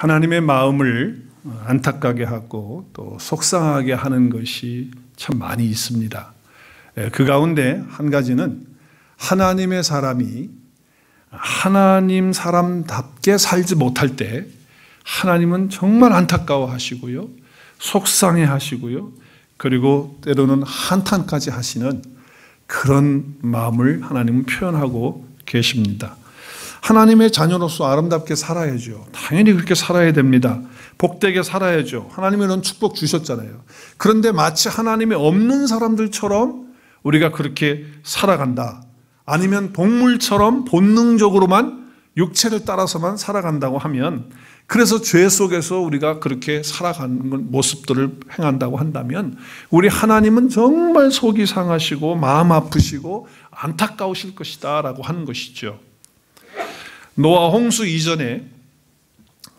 하나님의 마음을 안타깝게 하고 또 속상하게 하는 것이 참 많이 있습니다. 그 가운데 한 가지는 하나님의 사람이 하나님 사람답게 살지 못할 때 하나님은 정말 안타까워하시고요, 속상해하시고요, 그리고 때로는 한탄까지 하시는 그런 마음을 하나님은 표현하고 계십니다. 하나님의 자녀로서 아름답게 살아야죠. 당연히 그렇게 살아야 됩니다. 복되게 살아야죠. 하나님이 이런 축복 주셨잖아요. 그런데 마치 하나님이 없는 사람들처럼 우리가 그렇게 살아간다, 아니면 동물처럼 본능적으로만 육체를 따라서만 살아간다고 하면, 그래서 죄 속에서 우리가 그렇게 살아가는 모습들을 행한다고 한다면 우리 하나님은 정말 속이 상하시고 마음 아프시고 안타까우실 것이다 라고 하는 것이죠. 노아 홍수 이전에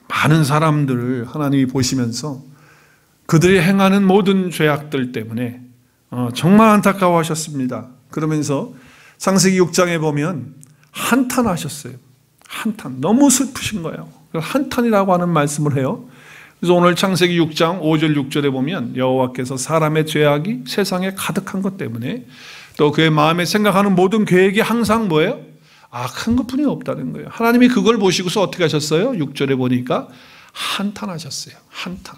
많은 사람들을 하나님이 보시면서 그들이 행하는 모든 죄악들 때문에 정말 안타까워하셨습니다. 그러면서 창세기 6장에 보면 한탄하셨어요. 한탄, 너무 슬프신 거예요. 한탄이라고 하는 말씀을 해요. 그래서 오늘 창세기 6장 5절 6절에 보면 여호와께서 사람의 죄악이 세상에 가득한 것 때문에 또 그의 마음에 생각하는 모든 계획이 항상 뭐예요? 악한 것뿐이 없다는 거예요. 하나님이 그걸 보시고서 어떻게 하셨어요? 6절에 보니까 한탄하셨어요. 한탄.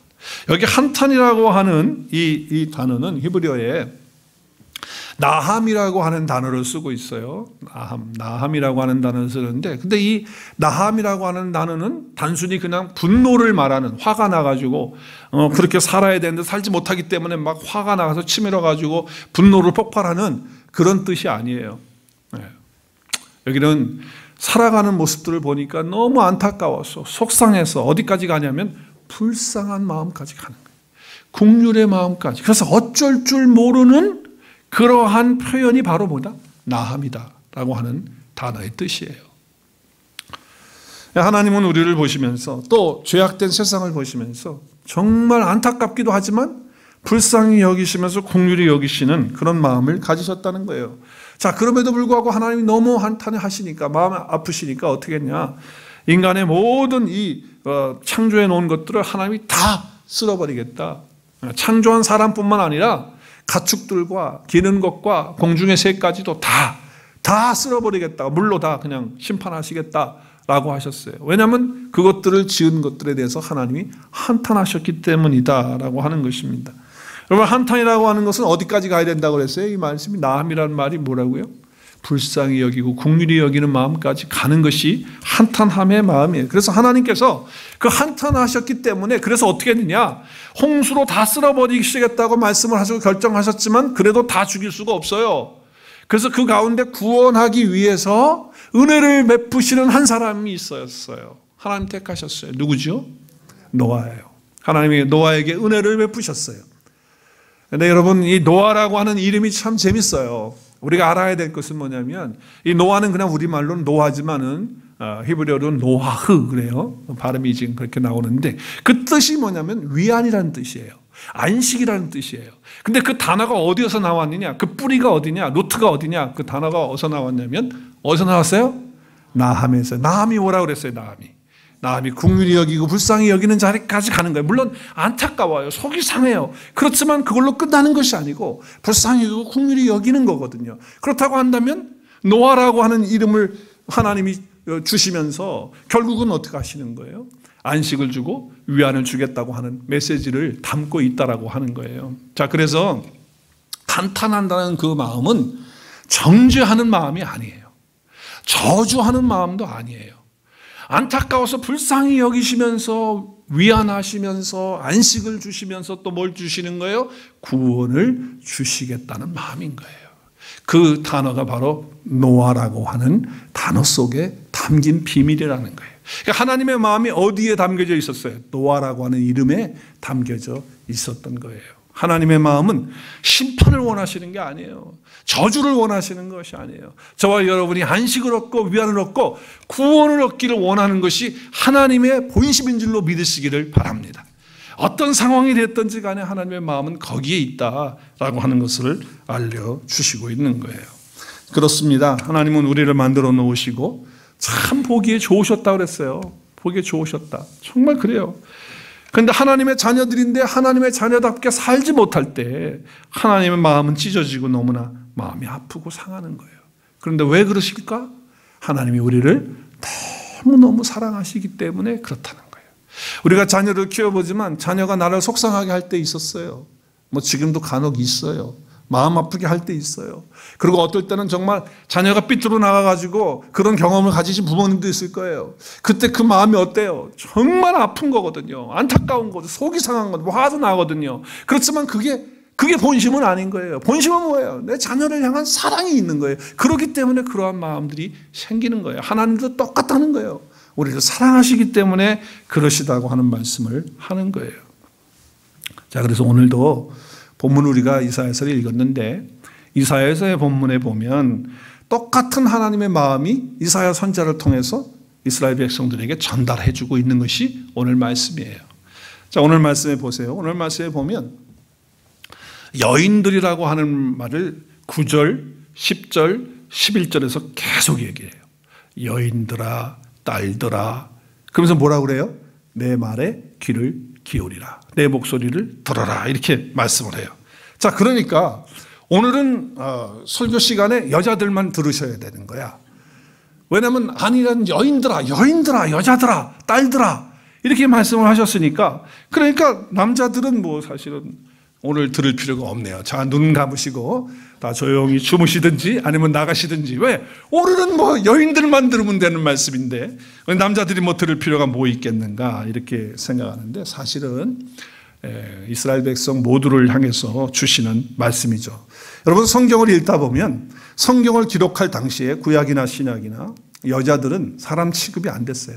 여기 한탄이라고 하는 이 단어는 히브리어에 나함이라고 하는 단어를 쓰고 있어요. 나함이라고 하는 단어를 쓰는데, 근데 이 나함이라고 하는 단어는 단순히 그냥 분노를 말하는, 화가 나가지고 그렇게 살아야 되는데 살지 못하기 때문에 막 화가 나가서 치밀어가지고 분노를 폭발하는 그런 뜻이 아니에요. 여기는 살아가는 모습들을 보니까 너무 안타까워서 속상해서 어디까지 가냐면 불쌍한 마음까지 가는 거예요. 긍휼의 마음까지. 그래서 어쩔 줄 모르는 그러한 표현이 바로 뭐다? 나함이다 라고 하는 단어의 뜻이에요. 하나님은 우리를 보시면서 또 죄악된 세상을 보시면서 정말 안타깝기도 하지만 불쌍히 여기시면서 긍휼히 여기시는 그런 마음을 가지셨다는 거예요. 자, 그럼에도 불구하고 하나님이 너무 한탄하시니까, 마음 아프시니까 어떻게 했냐? 인간의 모든 이 창조해 놓은 것들을 하나님이 다 쓸어버리겠다. 창조한 사람뿐만 아니라 가축들과 기는 것과 공중의 새까지도 다 쓸어버리겠다. 물로 다 그냥 심판하시겠다라고 하셨어요. 왜냐하면 그것들을 지은 것들에 대해서 하나님이 한탄하셨기 때문이다라고 하는 것입니다. 여러분, 한탄이라고 하는 것은 어디까지 가야 된다고 그랬어요? 이 말씀이 나함이라는 말이 뭐라고요? 불쌍히 여기고 긍휼히 여기는 마음까지 가는 것이 한탄함의 마음이에요. 그래서 하나님께서 그 한탄하셨기 때문에, 그래서 어떻게 했느냐? 홍수로 다 쓸어버리시겠다고 말씀을 하시고 결정하셨지만 그래도 다 죽일 수가 없어요. 그래서 그 가운데 구원하기 위해서 은혜를 베푸시는 한 사람이 있었어요. 하나님 택하셨어요. 누구죠? 노아예요. 하나님이 노아에게 은혜를 베푸셨어요. 근데 여러분, 이 노아라고 하는 이름이 참 재밌어요. 우리가 알아야 될 것은 뭐냐면, 이 노아는 그냥 우리말로는 노아지만은 히브리어로는 노아흐 그래요. 발음이 지금 그렇게 나오는데, 그 뜻이 뭐냐면 위안이라는 뜻이에요. 안식이라는 뜻이에요. 근데 그 단어가 어디에서 나왔느냐? 그 뿌리가 어디냐? 루트가 어디냐? 그 단어가 어디서 나왔냐면, 어디서 나왔어요? 나함에서. 나함이 뭐라고 그랬어요? 나함이 긍휼히 여기고 불쌍히 여기는 자리까지 가는 거예요. 물론 안타까워요. 속이 상해요. 그렇지만 그걸로 끝나는 것이 아니고 불쌍히 여기고 긍휼히 여기는 거거든요. 그렇다고 한다면 노아라고 하는 이름을 하나님이 주시면서 결국은 어떻게 하시는 거예요? 안식을 주고 위안을 주겠다고 하는 메시지를 담고 있다라고 하는 거예요. 자, 그래서 한탄한다는 그 마음은 정죄하는 마음이 아니에요. 저주하는 마음도 아니에요. 안타까워서 불쌍히 여기시면서 위안하시면서 안식을 주시면서 또 뭘 주시는 거예요? 구원을 주시겠다는 마음인 거예요. 그 단어가 바로 노아라고 하는 단어 속에 담긴 비밀이라는 거예요. 하나님의 마음이 어디에 담겨져 있었어요? 노아라고 하는 이름에 담겨져 있었던 거예요. 하나님의 마음은 심판을 원하시는 게 아니에요. 저주를 원하시는 것이 아니에요. 저와 여러분이 안식을 얻고 위안을 얻고 구원을 얻기를 원하는 것이 하나님의 본심인 줄로 믿으시기를 바랍니다. 어떤 상황이 됐든지 간에 하나님의 마음은 거기에 있다라고 하는 것을 알려주시고 있는 거예요. 그렇습니다. 하나님은 우리를 만들어 놓으시고 참 보기에 좋으셨다고 그랬어요. 보기에 좋으셨다. 정말 그래요. 그런데 하나님의 자녀들인데 하나님의 자녀답게 살지 못할 때 하나님의 마음은 찢어지고 너무나 마음이 아프고 상하는 거예요. 그런데 왜 그러실까? 하나님이 우리를 너무너무 사랑하시기 때문에 그렇다는 거예요. 우리가 자녀를 키워보지만 자녀가 나를 속상하게 할 때 있었어요. 뭐 지금도 간혹 있어요. 마음 아프게 할 때 있어요. 그리고 어떨 때는 정말 자녀가 삐뚤어 나가가지고 그런 경험을 가지신 부모님도 있을 거예요. 그때 그 마음이 어때요? 정말 아픈 거거든요. 안타까운 거죠. 속이 상한 거죠. 화도 나거든요. 그렇지만 그게 본심은 아닌 거예요. 본심은 뭐예요? 내 자녀를 향한 사랑이 있는 거예요. 그렇기 때문에 그러한 마음들이 생기는 거예요. 하나님도 똑같다는 거예요. 우리를 사랑하시기 때문에 그러시다고 하는 말씀을 하는 거예요. 자, 그래서 오늘도 본문 우리가 이사야서를 읽었는데 이사야서의 본문에 보면 똑같은 하나님의 마음이 이사야 선지자를 통해서 이스라엘 백성들에게 전달해 주고 있는 것이 오늘 말씀이에요. 자, 오늘 말씀에 보세요. 오늘 말씀에 보면 여인들이라고 하는 말을 9절, 10절, 11절에서 계속 얘기해요. 여인들아, 딸들아. 그러면서 뭐라고 그래요? 내 말에 귀를 기울이라. 내 목소리를 들어라. 이렇게 말씀을 해요. 자, 그러니까 오늘은 설교 시간에 여자들만 들으셔야 되는 거야. 왜냐하면 아니란 여인들아, 여자들아, 딸들아 이렇게 말씀을 하셨으니까 그러니까 남자들은 뭐 사실은 오늘 들을 필요가 없네요. 자, 눈 감으시고 다 조용히 주무시든지 아니면 나가시든지. 왜? 오늘은 뭐 여인들만 들으면 되는 말씀인데 남자들이 뭐 들을 필요가 뭐 있겠는가 이렇게 생각하는데 사실은 이스라엘 백성 모두를 향해서 주시는 말씀이죠. 여러분 성경을 읽다 보면 성경을 기록할 당시에 구약이나 신약이나 여자들은 사람 취급이 안 됐어요.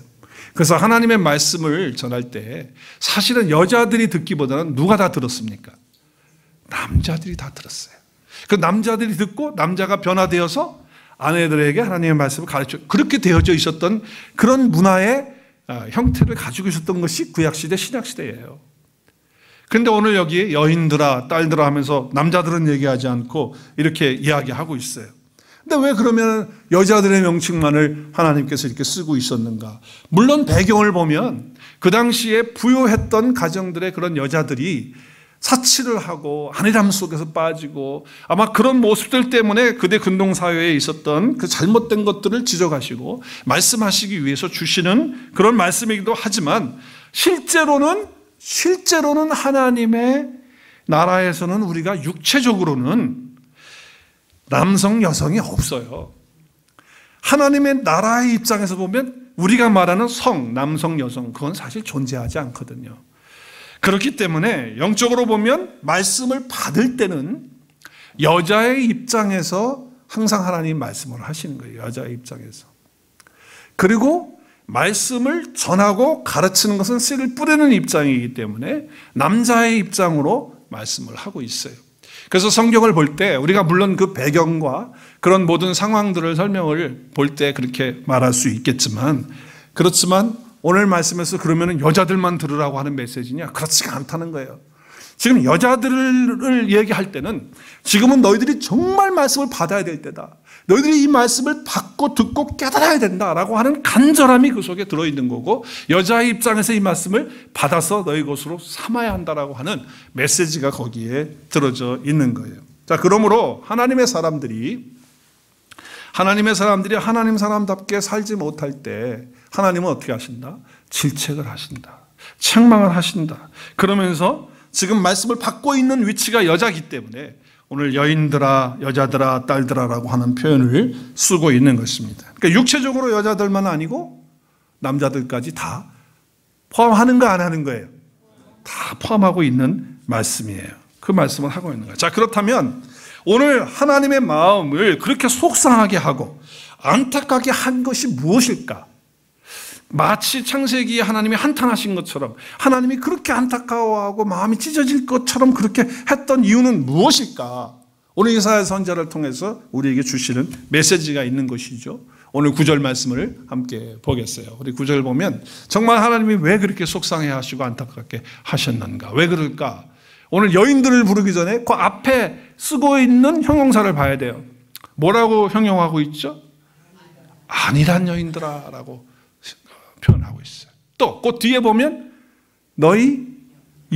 그래서 하나님의 말씀을 전할 때 사실은 여자들이 듣기보다는 누가 다 들었습니까? 남자들이 다 들었어요. 그 남자들이 듣고 남자가 변화되어서 아내들에게 하나님의 말씀을 가르쳐 그렇게 되어져 있었던 그런 문화의 형태를 가지고 있었던 것이 구약시대 신약시대예요. 그런데 오늘 여기 여인들아 딸들아 하면서 남자들은 얘기하지 않고 이렇게 이야기하고 있어요. 근데 왜 그러면 여자들의 명칭만을 하나님께서 이렇게 쓰고 있었는가? 물론 배경을 보면 그 당시에 부유했던 가정들의 그런 여자들이 사치를 하고 안일함 속에서 빠지고 아마 그런 모습들 때문에 그대 근동사회에 있었던 그 잘못된 것들을 지적하시고 말씀하시기 위해서 주시는 그런 말씀이기도 하지만 실제로는 하나님의 나라에서는 우리가 육체적으로는 남성, 여성이 없어요. 하나님의 나라의 입장에서 보면 우리가 말하는 성, 남성, 여성 그건 사실 존재하지 않거든요. 그렇기 때문에 영적으로 보면 말씀을 받을 때는 여자의 입장에서 항상 하나님 말씀을 하시는 거예요. 여자의 입장에서. 그리고 말씀을 전하고 가르치는 것은 씨를 뿌리는 입장이기 때문에 남자의 입장으로 말씀을 하고 있어요. 그래서 성경을 볼 때 우리가 물론 그 배경과 그런 모든 상황들을 설명을 볼 때 그렇게 말할 수 있겠지만 그렇지만 오늘 말씀에서 그러면 여자들만 들으라고 하는 메시지냐? 그렇지가 않다는 거예요. 지금 여자들을 얘기할 때는 지금은 너희들이 정말 말씀을 받아야 될 때다. 너희들이 이 말씀을 받고 듣고 깨달아야 된다라고 하는 간절함이 그 속에 들어있는 거고 여자의 입장에서 이 말씀을 받아서 너희 것으로 삼아야 한다라고 하는 메시지가 거기에 들어져 있는 거예요. 자, 그러므로 하나님의 사람들이 하나님 사람답게 살지 못할 때 하나님은 어떻게 하신다? 질책을 하신다. 책망을 하신다. 그러면서 지금 말씀을 받고 있는 위치가 여자이기 때문에 오늘 여인들아, 여자들아, 딸들아라고 하는 표현을 쓰고 있는 것입니다. 그러니까 육체적으로 여자들만 아니고 남자들까지 다 포함하는 거 안 하는 거예요. 다 포함하고 있는 말씀이에요. 그 말씀을 하고 있는 거예요. 자, 그렇다면 오늘 하나님의 마음을 그렇게 속상하게 하고 안타깝게 한 것이 무엇일까? 마치 창세기에 하나님이 한탄하신 것처럼 하나님이 그렇게 안타까워하고 마음이 찢어질 것처럼 그렇게 했던 이유는 무엇일까? 오늘 이사야 선지자를 통해서 우리에게 주시는 메시지가 있는 것이죠. 오늘 9절 말씀을 함께 보겠어요. 우리 9절 보면 정말 하나님이 왜 그렇게 속상해 하시고 안타깝게 하셨는가? 왜 그럴까? 오늘 여인들을 부르기 전에 그 앞에 쓰고 있는 형용사를 봐야 돼요. 뭐라고 형용하고 있죠? 아니란 여인들아 라고 표현하고 있어요. 또 그 뒤에 보면 너희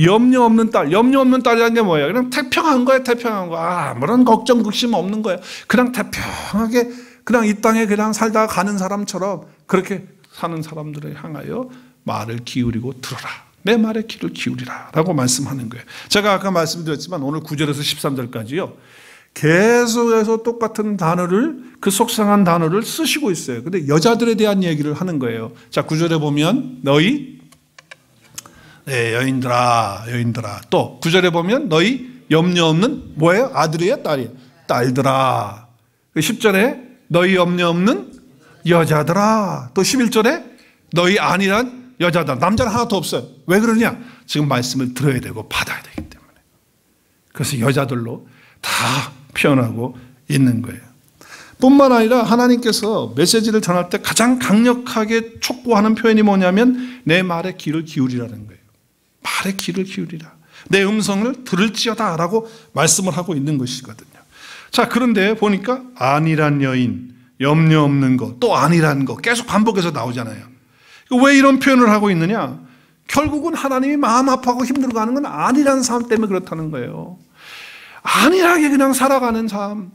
염려 없는 딸. 염려 없는 딸이라는 게 뭐예요? 그냥 태평한 거예요. 태평한 거. 아무런 걱정 극심 없는 거예요. 그냥 태평하게 그냥 이 땅에 그냥 살다가 가는 사람처럼 그렇게 사는 사람들을 향하여 말을 기울이고 들어라. 내 말에 귀를 기울이라 라고 말씀하는 거예요. 제가 아까 말씀드렸지만 오늘 9절에서 13절까지요. 계속해서 똑같은 단어를, 그 속상한 단어를 쓰시고 있어요. 근데 여자들에 대한 얘기를 하는 거예요. 자, 9절에 보면 너희 여인들아, 여인들아. 또 9절에 보면 너희 염려 없는 뭐예요? 아들이에요? 딸이에요? 딸들아. 10절에 너희 염려 없는 여자들아. 또 11절에 너희 아니란 여자들. 남자는 하나도 없어요. 왜 그러냐? 지금 말씀을 들어야 되고 받아야 되기 때문에. 그래서 여자들로 다 표현하고 있는 거예요. 뿐만 아니라 하나님께서 메시지를 전할 때 가장 강력하게 촉구하는 표현이 뭐냐면 내 말에 귀를 기울이라는 거예요. 말에 귀를 기울이라. 내 음성을 들을지어다 라고 말씀을 하고 있는 것이거든요. 자, 그런데 보니까 아니란 여인, 염려 없는 거, 또 아니란 거 계속 반복해서 나오잖아요. 왜 이런 표현을 하고 있느냐? 결국은 하나님이 마음 아파하고 힘들어가는 건 아니라는 삶 때문에 그렇다는 거예요. 안일하게 그냥 살아가는 삶.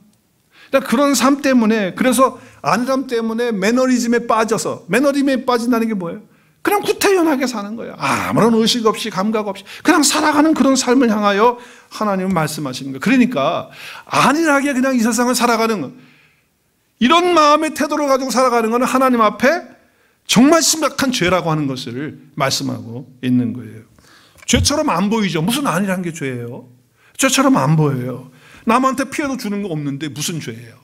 그런 삶 때문에, 그래서 안일함 때문에 매너리즘에 빠져서, 매너리즘에 빠진다는 게 뭐예요? 그냥 구태연하게 사는 거예요. 아무런 의식 없이 감각 없이 그냥 살아가는 그런 삶을 향하여 하나님은 말씀하시는 거예요. 그러니까 안일하게 그냥 이 세상을 살아가는 것, 이런 마음의 태도를 가지고 살아가는 것은 하나님 앞에 정말 심각한 죄라고 하는 것을 말씀하고 있는 거예요. 죄처럼 안 보이죠. 무슨 안일한 게 죄예요? 죄처럼 안 보여요. 남한테 피해도 주는 거 없는데 무슨 죄예요?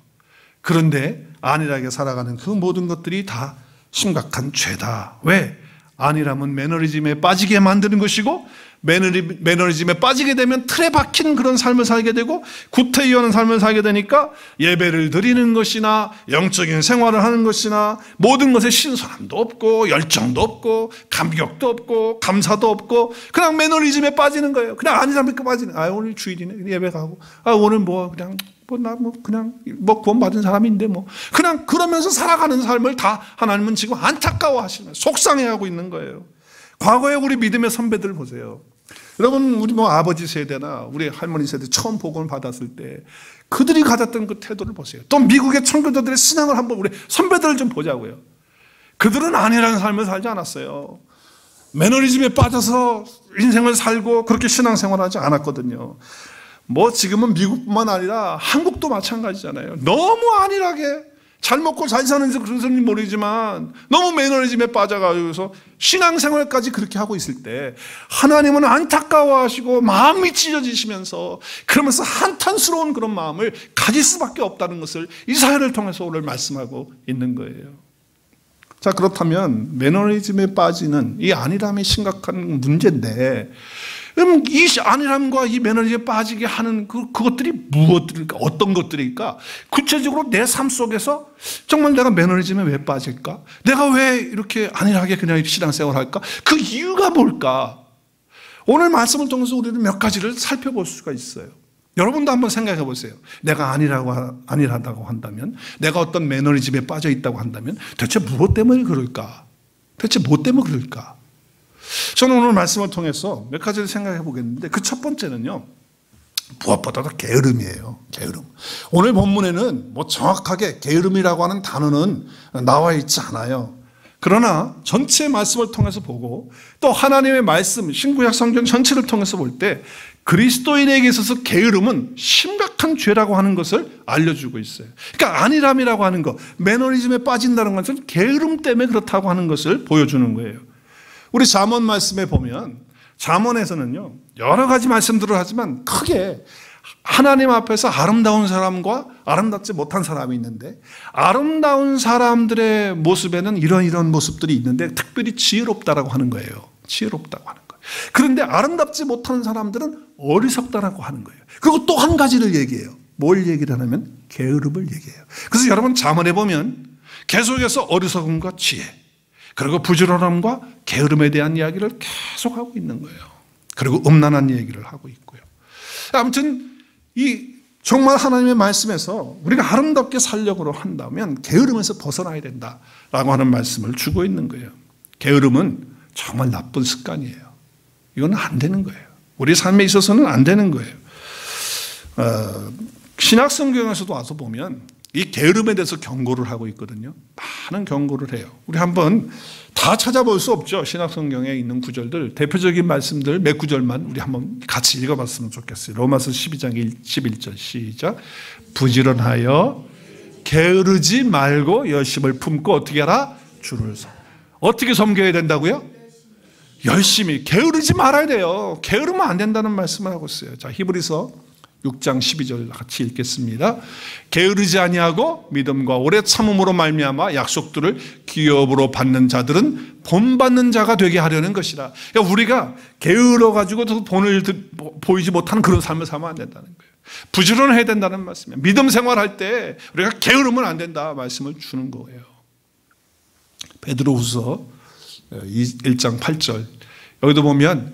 그런데 안일하게 살아가는 그 모든 것들이 다 심각한 죄다. 왜? 안일함은 매너리즘에 빠지게 만드는 것이고, 매너리즘에 빠지게 되면 틀에 박힌 그런 삶을 살게 되고, 구태의하는 삶을 살게 되니까 예배를 드리는 것이나 영적인 생활을 하는 것이나 모든 것에 신선함도 없고 열정도 없고 감격도 없고 감사도 없고 그냥 매너리즘에 빠지는 거예요. 그냥 안일함에 빠지는. 오늘 주일이네. 예배 가고. 오늘 그냥 구원 받은 사람인데 그냥 그러면서 살아가는 삶을 다 하나님은 지금 안타까워하시면서 속상해하고 있는 거예요. 과거에 우리 믿음의 선배들 보세요. 여러분, 우리 아버지 세대나 우리 할머니 세대 처음 복음을 받았을 때 그들이 가졌던 그 태도를 보세요. 또 미국의 청교도들의 신앙을 한번 우리 선배들을 좀 보자고요. 그들은 안일한 삶을 살지 않았어요. 매너리즘에 빠져서 인생을 살고 그렇게 신앙생활하지 않았거든요. 지금은 미국뿐만 아니라 한국도 마찬가지잖아요. 너무 안일하게 잘 먹고 잘 사는지 그런지 모르지만 너무 매너리즘에 빠져가지고서 신앙생활까지 그렇게 하고 있을 때 하나님은 안타까워하시고 마음이 찢어지시면서 그러면서 한탄스러운 그런 마음을 가질 수밖에 없다는 것을 이 사회를 통해서 오늘 말씀하고 있는 거예요. 자, 그렇다면 매너리즘에 빠지는 이 안일함이 심각한 문제인데, 그럼 이 안일함과 이 매너리즘에 빠지게 하는 그것들이 무엇들일까? 어떤 것들일까? 구체적으로 내 삶 속에서 정말 내가 매너리즘에 왜 빠질까? 내가 왜 이렇게 안일하게 그냥 신앙생활을 할까? 그 이유가 뭘까? 오늘 말씀을 통해서 우리는 몇 가지를 살펴볼 수가 있어요. 여러분도 한번 생각해 보세요. 내가 안일하다고 한다면, 내가 어떤 매너리즘에 빠져 있다고 한다면 대체 무엇 때문에 그럴까? 대체 무엇 때문에 그럴까? 저는 오늘 말씀을 통해서 몇 가지를 생각해 보겠는데, 그 첫 번째는요, 무엇보다도 게으름이에요. 게으름. 오늘 본문에는 정확하게 게으름이라고 하는 단어는 나와 있지 않아요. 그러나 전체 말씀을 통해서 보고 또 하나님의 말씀, 신구약 성경 전체를 통해서 볼 때 그리스도인에게 있어서 게으름은 심각한 죄라고 하는 것을 알려주고 있어요. 그러니까 안일함이라고 하는 것, 매너리즘에 빠진다는 것은 게으름 때문에 그렇다고 하는 것을 보여주는 거예요. 우리 잠언 말씀에 보면 잠언에서는요, 여러 가지 말씀들을 하지만 크게 하나님 앞에서 아름다운 사람과 아름답지 못한 사람이 있는데, 아름다운 사람들의 모습에는 이런 모습들이 있는데 특별히 지혜롭다라고 하는 거예요. 지혜롭다고 하는 거예요. 그런데 아름답지 못한 사람들은 어리석다라고 하는 거예요. 그리고 또 한 가지를 얘기해요. 뭘 얘기를 하냐면 게으름을 얘기해요. 그래서 여러분 잠언에 보면 계속해서 어리석음과 지혜, 그리고 부지런함과 게으름에 대한 이야기를 계속하고 있는 거예요. 그리고 음란한 얘기를 하고 있고요. 아무튼 정말 하나님의 말씀에서 우리가 아름답게 살려고 한다면 게으름에서 벗어나야 된다라고 하는 말씀을 주고 있는 거예요. 게으름은 정말 나쁜 습관이에요. 이건 안 되는 거예요. 우리 삶에 있어서는 안 되는 거예요. 신약 성경에서도 와서 보면 이 게으름에 대해서 경고를 하고 있거든요. 많은 경고를 해요. 우리 한번 다 찾아볼 수 없죠. 신약 성경에 있는 구절들, 대표적인 말씀들 몇 구절만 우리 한번 같이 읽어봤으면 좋겠어요. 로마서 12장 11절 시작. 부지런하여 게으르지 말고 열심을 품고 어떻게 하라? 주를 섬. 어떻게 섬겨야 된다고요? 열심히. 게으르지 말아야 돼요. 게으르면 안 된다는 말씀을 하고 있어요. 자, 히브리서 6장 12절 같이 읽겠습니다. 게으르지 아니하고 믿음과 오래 참음으로 말미암아 약속들을 기업으로 받는 자들은 본받는 자가 되게 하려는 것이라. 그러니까 우리가 게을러가지고 본을 보이지 못하는 그런 삶을 살면 안 된다는 거예요. 부지런해야 된다는 말씀이에요. 믿음 생활할 때 우리가 게으르면 안 된다 말씀을 주는 거예요. 베드로후서 1장 8절 여기도 보면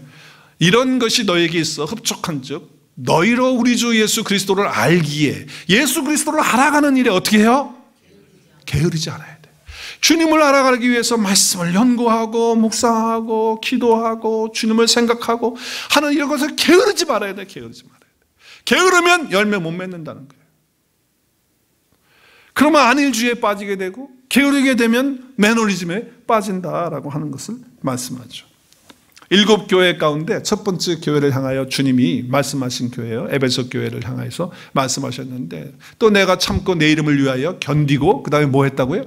이런 것이 너에게 있어 흡족한 즉 너희로 우리 주 예수 그리스도를 알기에 예수 그리스도를 알아가는 일에 어떻게 해요? 게으르지 않아야 돼. 주님을 알아가기 위해서 말씀을 연구하고 묵상하고 기도하고 주님을 생각하고 하는 이런 것을 게으르지 말아야 돼. 게으르지 말아야 돼. 게으르면 열매 못 맺는다는 거예요. 그러면 안일주의에 빠지게 되고 게으르게 되면 매너리즘에 빠진다라고 하는 것을 말씀하죠. 7교회 가운데 첫 번째 교회를 향하여 주님이 말씀하신 교회예요. 에베소 교회를 향해서 말씀하셨는데 또 내가 참고 내 이름을 위하여 견디고 그 다음에 뭐 했다고요?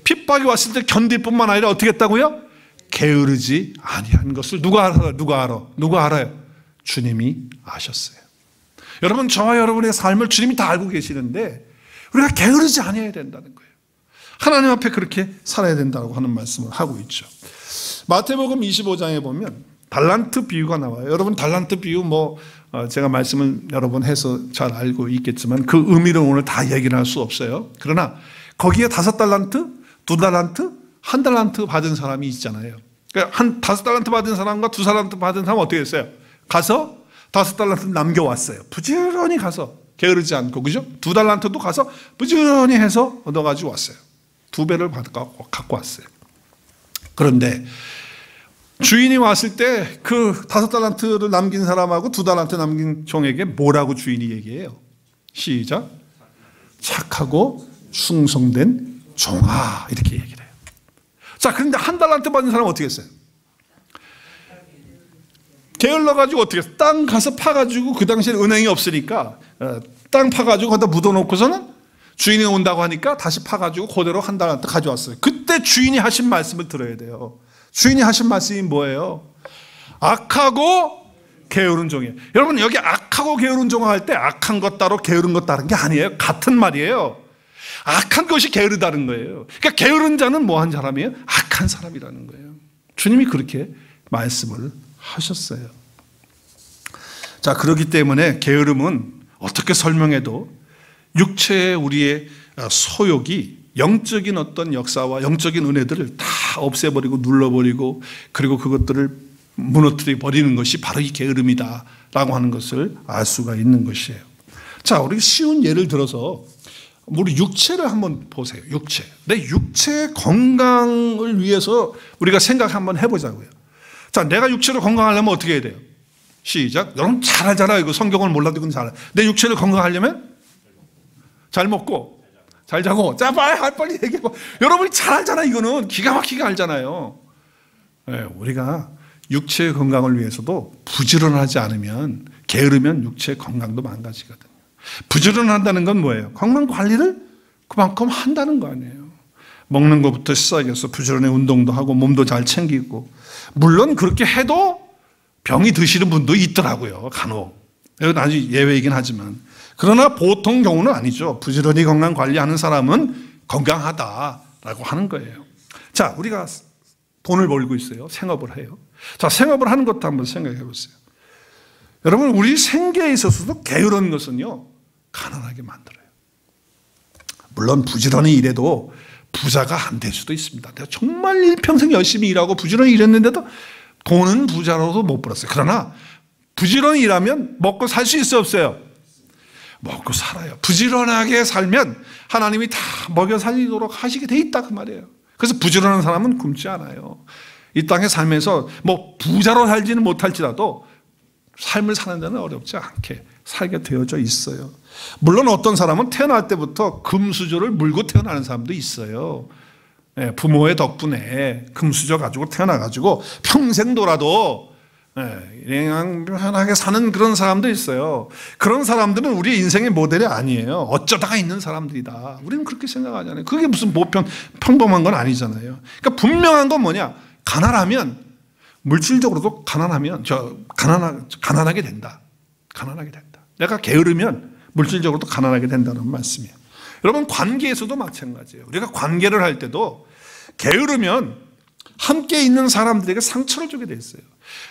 핍박이 왔을 때 견딜 뿐만 아니라 어떻게 했다고요? 게으르지 아니한 것을 누가 알아요? 주님이 아셨어요. 여러분 저와 여러분의 삶을 주님이 다 알고 계시는데 우리가 게으르지 아니해야 된다는 거예요. 하나님 앞에 그렇게 살아야 된다고 하는 말씀을 하고 있죠. 마태복음 25장에 보면 달란트 비유가 나와요. 여러분 달란트 비유 제가 말씀을 여러 번 해서 잘 알고 있겠지만 그 의미를 오늘 다 얘기를 할 수 없어요. 그러나 거기에 5달란트, 2달란트, 1달란트 받은 사람이 있잖아요. 그러니까 5달란트 받은 사람과 2달란트 받은 사람은 어떻게 했어요? 가서 5달란트 남겨왔어요. 부지런히 가서 게으르지 않고 그죠? 2달란트도 가서 부지런히 해서 얻어가지고 왔어요. 2배를 갖고 왔어요. 그런데 주인이 왔을 때 그 5달란트를 남긴 사람하고 2달란트 남긴 종에게 뭐라고 주인이 얘기해요? 시작. 착하고 충성된 종아 이렇게 얘기를 해요. 자, 그런데 1달란트 받은 사람은 어떻게 했어요? 게을러가지고 어떻게 했어요? 땅 가서 파가지고 그 당시에 은행이 없으니까 땅 파가지고 거기다 묻어놓고서는 주인이 온다고 하니까 다시 파가지고 그대로 1달란트 가져왔어요. 그때 주인이 하신 말씀을 들어야 돼요. 주인이 하신 말씀이 뭐예요? 악하고 게으른 종이에요. 여러분 여기 악하고 게으른 종 할 때 악한 것 따로 게으른 것 다른 게 아니에요. 같은 말이에요. 악한 것이 게으르다는 거예요. 그러니까 게으른 자는 뭐한 사람이에요? 악한 사람이라는 거예요. 주님이 그렇게 말씀을 하셨어요. 자, 그렇기 때문에 게으름은 어떻게 설명해도 육체의 우리의 소욕이 영적인 어떤 역사와 영적인 은혜들을 다 없애버리고 눌러버리고 그리고 그것들을 무너뜨려 버리는 것이 바로 이 게으름이다라고 하는 것을 알 수가 있는 것이에요. 자, 우리 쉬운 예를 들어서 우리 육체를 한번 보세요. 육체. 내 육체의 건강을 위해서 우리가 생각 한번 해보자고요. 자, 내가 육체를 건강하려면 어떻게 해야 돼요? 시작. 여러분 잘 알잖아요. 이거 성경을 몰라도 이건 잘 알아요. 내 육체를 건강하려면 잘 먹고 잘 자고. 자, 빨리 얘기해봐. 여러분이 잘 알잖아요. 이거는 기가 막히게 알잖아요. 네, 우리가 육체의 건강을 위해서도 부지런하지 않으면 게으르면 육체의 건강도 망가지거든요. 부지런한다는 건 뭐예요? 건강 관리를 그만큼 한다는 거 아니에요. 먹는 것부터 시작해서 부지런히 운동도 하고 몸도 잘 챙기고 물론 그렇게 해도 병이 드시는 분도 있더라고요. 간혹. 이건 아주 예외이긴 하지만 그러나 보통 경우는 아니죠. 부지런히 건강 관리하는 사람은 건강하다라고 하는 거예요. 자, 우리가 돈을 벌고 있어요. 생업을 해요. 자, 생업을 하는 것도 한번 생각해 보세요. 여러분 우리 생계에 있어서도 게으른 것은요 가난하게 만들어요. 물론 부지런히 일해도 부자가 안 될 수도 있습니다. 내가 정말 일평생 열심히 일하고 부지런히 일했는데도 돈은 부자로도 못 벌었어요. 그러나 부지런히 일하면 먹고 살 수 있어요, 없어요? 먹고 살아요. 부지런하게 살면 하나님이 다 먹여 살리도록 하시게 돼 있다 그 말이에요. 그래서 부지런한 사람은 굶지 않아요. 이 땅의 삶에서 뭐 부자로 살지는 못할지라도 삶을 사는 데는 어렵지 않게 살게 되어져 있어요. 물론 어떤 사람은 태어날 때부터 금수저를 물고 태어나는 사람도 있어요. 부모의 덕분에 금수저 가지고 태어나가지고 평생 놀아도 그냥 편하게 사는 그런 사람도 있어요. 그런 사람들은 우리 인생의 모델이 아니에요. 어쩌다가 있는 사람들이다. 우리는 그렇게 생각하잖아요. 그게 무슨 평범한 건 아니잖아요. 그러니까 분명한 건 뭐냐? 가난하면, 물질적으로도 가난하게 된다. 가난하게 된다. 내가 게으르면 물질적으로도 가난하게 된다는 말씀이에요. 여러분, 관계에서도 마찬가지예요. 우리가 관계를 할 때도 게으르면 함께 있는 사람들에게 상처를 주게 돼 있어요.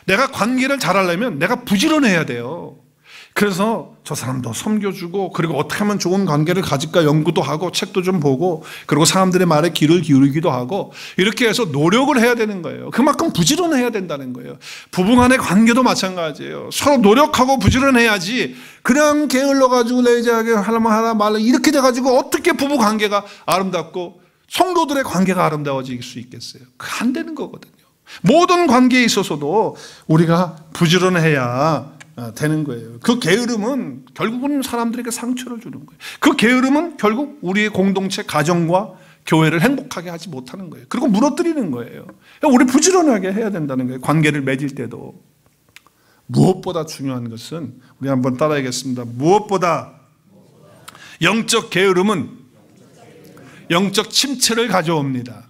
내가 관계를 잘하려면 내가 부지런해야 돼요. 그래서 저 사람도 섬겨주고, 그리고 어떻게 하면 좋은 관계를 가질까 연구도 하고, 책도 좀 보고, 그리고 사람들의 말에 귀를 기울이기도 하고, 이렇게 해서 노력을 해야 되는 거예요. 그만큼 부지런해야 된다는 거예요. 부부간의 관계도 마찬가지예요. 서로 노력하고 부지런해야지 그냥 게을러가지고 레이저하게 하려면 하나 말라 이렇게 돼가지고 어떻게 부부 관계가 아름답고 성도들의 관계가 아름다워질 수 있겠어요? 안 되는 거거든요. 모든 관계에 있어서도 우리가 부지런해야 되는 거예요. 그 게으름은 결국은 사람들에게 상처를 주는 거예요. 그 게으름은 결국 우리의 공동체, 가정과 교회를 행복하게 하지 못하는 거예요. 그리고 무너뜨리는 거예요. 우리 부지런하게 해야 된다는 거예요. 관계를 맺을 때도. 무엇보다 중요한 것은, 우리 한번 따라하겠습니다. 무엇보다 영적 게으름은 영적 침체를 가져옵니다.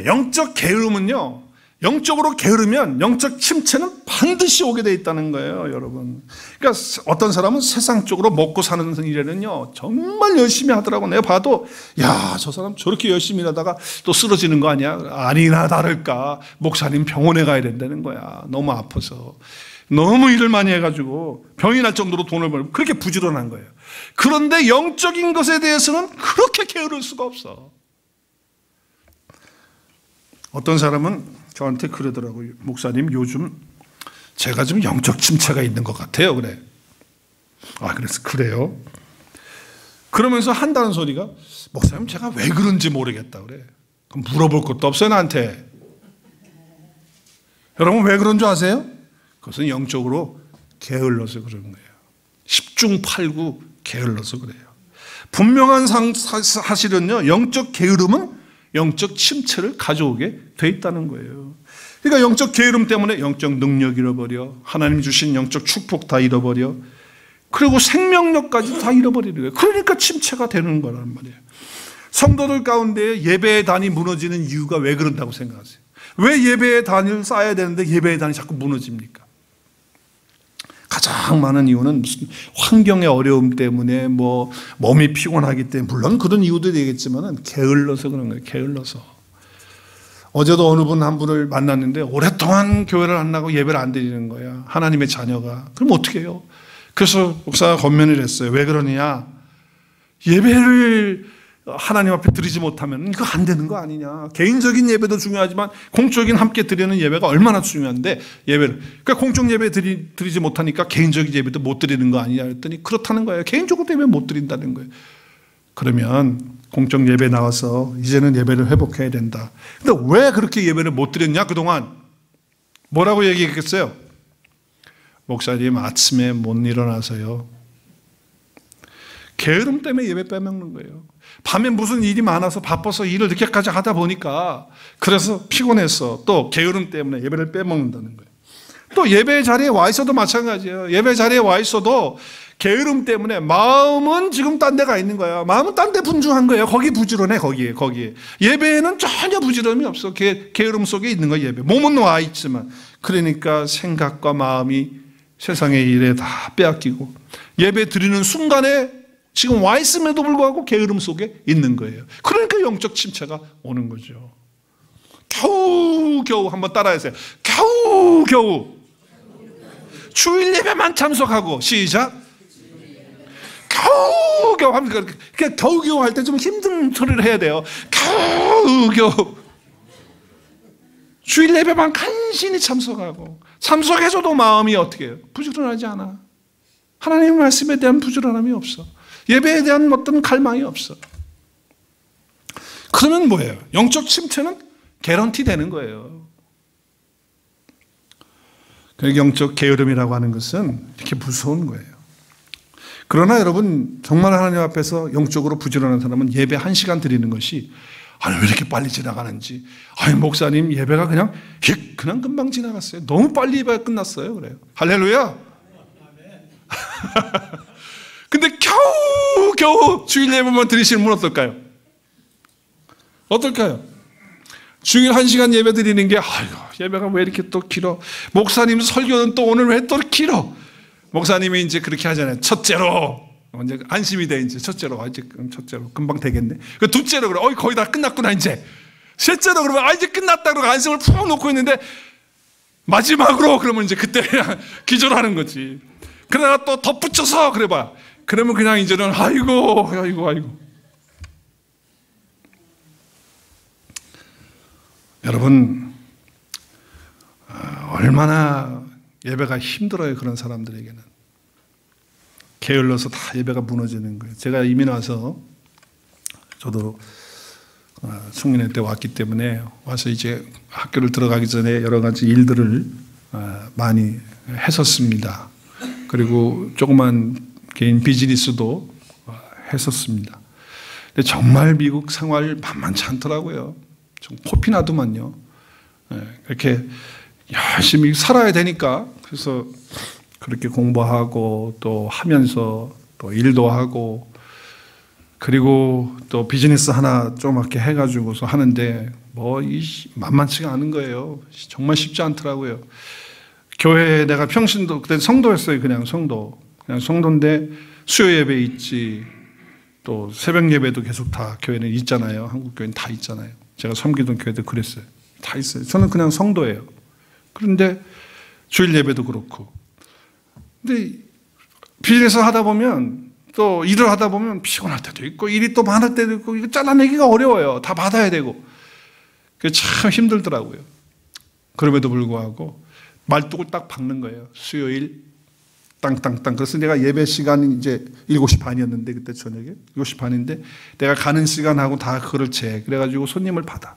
영적 게으름은요, 영적으로 게으르면 영적 침체는 반드시 오게 돼 있다는 거예요, 여러분. 그러니까 어떤 사람은 세상적으로 먹고 사는 일에는요 정말 열심히 하더라고. 내가 봐도 야, 저 사람 저렇게 열심히 일하다가 또 쓰러지는 거 아니야? 아니나 다를까 목사님 병원에 가야 된다는 거야. 너무 아파서. 너무 일을 많이 해가지고 병이 날 정도로 돈을 벌고 그렇게 부지런한 거예요. 그런데 영적인 것에 대해서는 그렇게 게으를 수가 없어. 어떤 사람은 저한테 그러더라고요. 목사님, 요즘 제가 좀 영적 침체가 있는 것 같아요. 그래. 그래서 그래요? 그러면서 한다는 소리가, 목사님 제가 왜 그런지 모르겠다 그래. 그럼 물어볼 것도 없어요, 나한테. 여러분 왜 그런 줄 아세요? 그것은 영적으로 게을러서 그런 거예요. 10중 8구 게을러서 그래요. 분명한 사실은요, 영적 게으름은 영적 침체를 가져오게 돼 있다는 거예요. 그러니까 영적 게으름 때문에 영적 능력 잃어버려, 하나님 주신 영적 축복 다 잃어버려, 그리고 생명력까지 다 잃어버리는 거예요. 그러니까 침체가 되는 거란 말이에요. 성도들 가운데 예배의 단이 무너지는 이유가 왜 그런다고 생각하세요? 왜 예배의 단을 쌓아야 되는데 예배의 단이 자꾸 무너집니까? 가장 많은 이유는 무슨 환경의 어려움 때문에, 몸이 피곤하기 때문에, 물론 그런 이유도 되겠지만은 게을러서 그런 거예요. 게을러서. 어제도 어느 분 한 분을 만났는데 오랫동안 교회를 안 나고 예배를 안 드리는 거야. 하나님의 자녀가. 그럼 어떻게 해요? 그래서 목사가 권면을 했어요. 왜 그러느냐? 예배를 하나님 앞에 드리지 못하면 이거 안 되는 거 아니냐. 개인적인 예배도 중요하지만 공적인 함께 드리는 예배가 얼마나 중요한데, 예배를, 그러니까 공적 예배 드리지 못하니까 개인적인 예배도 못 드리는 거 아니냐 했더니 그렇다는 거예요. 개인적으로 예배 못 드린다는 거예요. 그러면 공적 예배 나와서 이제는 예배를 회복해야 된다. 근데 왜 그렇게 예배를 못 드렸냐 그동안? 뭐라고 얘기했겠어요? 목사님 아침에 못 일어나서요. 게으름 때문에 예배 빼먹는 거예요. 밤에 무슨 일이 많아서 바빠서 일을 늦게까지 하다 보니까 그래서 피곤해서 또 게으름 때문에 예배를 빼먹는다는 거예요. 또 예배 자리에 와 있어도 마찬가지예요. 예배 자리에 와 있어도 게으름 때문에 마음은 지금 딴 데가 있는 거야. 마음은 딴 데 분주한 거예요. 거기 부지런해. 거기에. 예배에는 전혀 부지런함이 없어. 게으름 속에 있는 거야. 예배. 몸은 와 있지만. 그러니까 생각과 마음이 세상의 일에 다 빼앗기고 예배 드리는 순간에 지금 와 있음에도 불구하고 게으름 속에 있는 거예요. 그러니까 영적 침체가 오는 거죠. 겨우 한번 따라하세요. 겨우 주일 예배만 참석하고, 시작. 겨우 하면, 그러니까 겨우 할 때 좀 힘든 소리를 해야 돼요. 겨우 주일 예배만 간신히 참석하고, 참석해서도 마음이 어떻게 해요? 부지런하지 않아. 하나님의 말씀에 대한 부지런함이 없어. 예배에 대한 어떤 갈망이 없어. 그러면 뭐예요? 영적 침체는 개런티 되는 거예요. 그 영적 게으름이라고 하는 것은 이렇게 무서운 거예요. 그러나 여러분, 정말 하나님 앞에서 영적으로 부지런한 사람은 예배 1시간 드리는 것이 아니 왜 이렇게 빨리 지나가는지, 아니 목사님 예배가 그냥 금방 지나갔어요. 너무 빨리 예배가 끝났어요. 그래요. 할렐루야. 근데 겨우 주일 예배만 드리시는 분 어떨까요? 어떨까요? 주일 1시간 예배 드리는 게 아이고 예배가 왜 이렇게 또 길어? 목사님 설교는 또 오늘 왜 또 길어? 목사님이 이제 그렇게 하잖아요. 첫째로 이제 안심이 돼. 이제 첫째로 금방 되겠네. 그 둘째로 그래. 거의 다 끝났구나 이제. 셋째로 그러면 이제 끝났다 그러고 안심을 푹 놓고 있는데 마지막으로 그러면 이제 그때 그냥 기절하는 거지. 그러다가 또 덧붙여서 그래봐. 그러면 그냥 이제는 아이고. 여러분, 얼마나 예배가 힘들어요. 그런 사람들에게는. 게을러서 다 예배가 무너지는 거예요. 제가 이민 와서 저도 청년회 때 왔기 때문에 와서 이제 학교를 들어가기 전에 여러 가지 일들을 많이 했었습니다. 그리고 조그만 개인 비즈니스도 했었습니다. 근데 정말 미국 생활 만만치 않더라고요. 좀 코피 나더만요. 이렇게 열심히 살아야 되니까 그래서 그렇게 공부하고 또 하면서 또 일도 하고 그리고 또 비즈니스 하나 조그맣게 해가지고서 하는데 만만치가 않은 거예요. 정말 쉽지 않더라고요. 교회에 내가 평신도 그때 성도였어요. 그냥 성도인데 수요 예배 있지, 또 새벽 예배도 계속 다 교회는 있잖아요. 한국 교회는 다 있잖아요. 제가 섬기던 교회도 그랬어요. 다 있어요. 저는 그냥 성도예요. 그런데 주일 예배도 그렇고. 근데 비즈니스 하다 보면 또 일을 하다 보면 피곤할 때도 있고 일이 또 많을 때도 있고 이거 잘라내기가 어려워요. 다 받아야 되고. 그게 참 힘들더라고요. 그럼에도 불구하고 말뚝을 딱 박는 거예요. 수요일 땅땅땅. 그래서 내가 예배 시간이 이제 7시 반이었는데 그때 저녁에 7시 반인데 내가 가는 시간하고 다 그걸 재. 그래가지고 손님을 받아.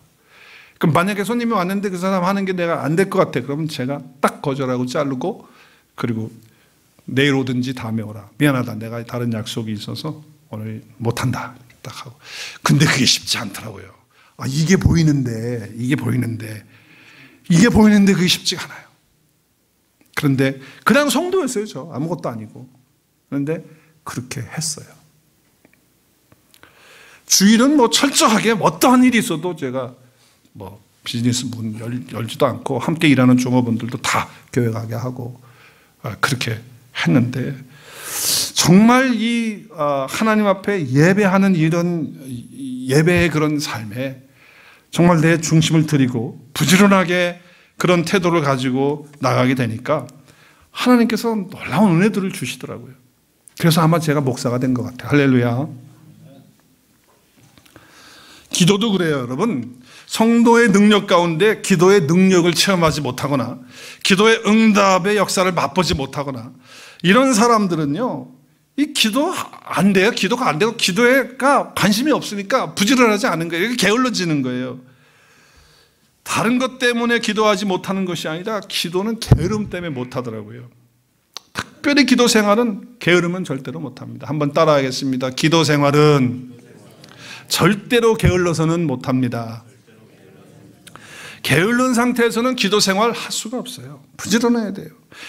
그럼 만약에 손님이 왔는데 그 사람 하는 게 내가 안 될 것 같아. 그러면 제가 딱 거절하고 자르고 그리고 내일 오든지 다음에 오라. 미안하다. 내가 다른 약속이 있어서 오늘 못한다. 딱 하고. 근데 그게 쉽지 않더라고요. 이게 보이는데 그게 쉽지가 않아요. 그런데 그냥 성도였어요. 저 아무것도 아니고. 그런데 그렇게 했어요. 주일은 철저하게 어떠한 일이 있어도 제가 비즈니스 문 열지도 않고 함께 일하는 종업원들도 다 교회 가게 하고 그렇게 했는데 정말 이 하나님 앞에 예배하는 이런 예배의 그런 삶에 정말 내 중심을 들이고 부지런하게 그런 태도를 가지고 나가게 되니까 하나님께서 놀라운 은혜들을 주시더라고요. 그래서 아마 제가 목사가 된 것 같아요. 할렐루야. 기도도 그래요, 여러분. 성도의 능력 가운데 기도의 능력을 체험하지 못하거나 기도의 응답의 역사를 맛보지 못하거나 이런 사람들은요, 이 기도 안 돼요. 기도가 안 되고 기도가 관심이 없으니까 부지런하지 않은 거예요. 게을러지는 거예요. 다른 것 때문에 기도하지 못하는 것이 아니라 기도는 게으름 때문에 못하더라고요. 특별히 기도 생활은 게으름은 절대로 못합니다. 한번 따라하겠습니다. 기도 생활은 절대로 게을러서는 못합니다. 게을른 상태에서는 기도 생활 할 수가 없어요. 부지런해야 돼요.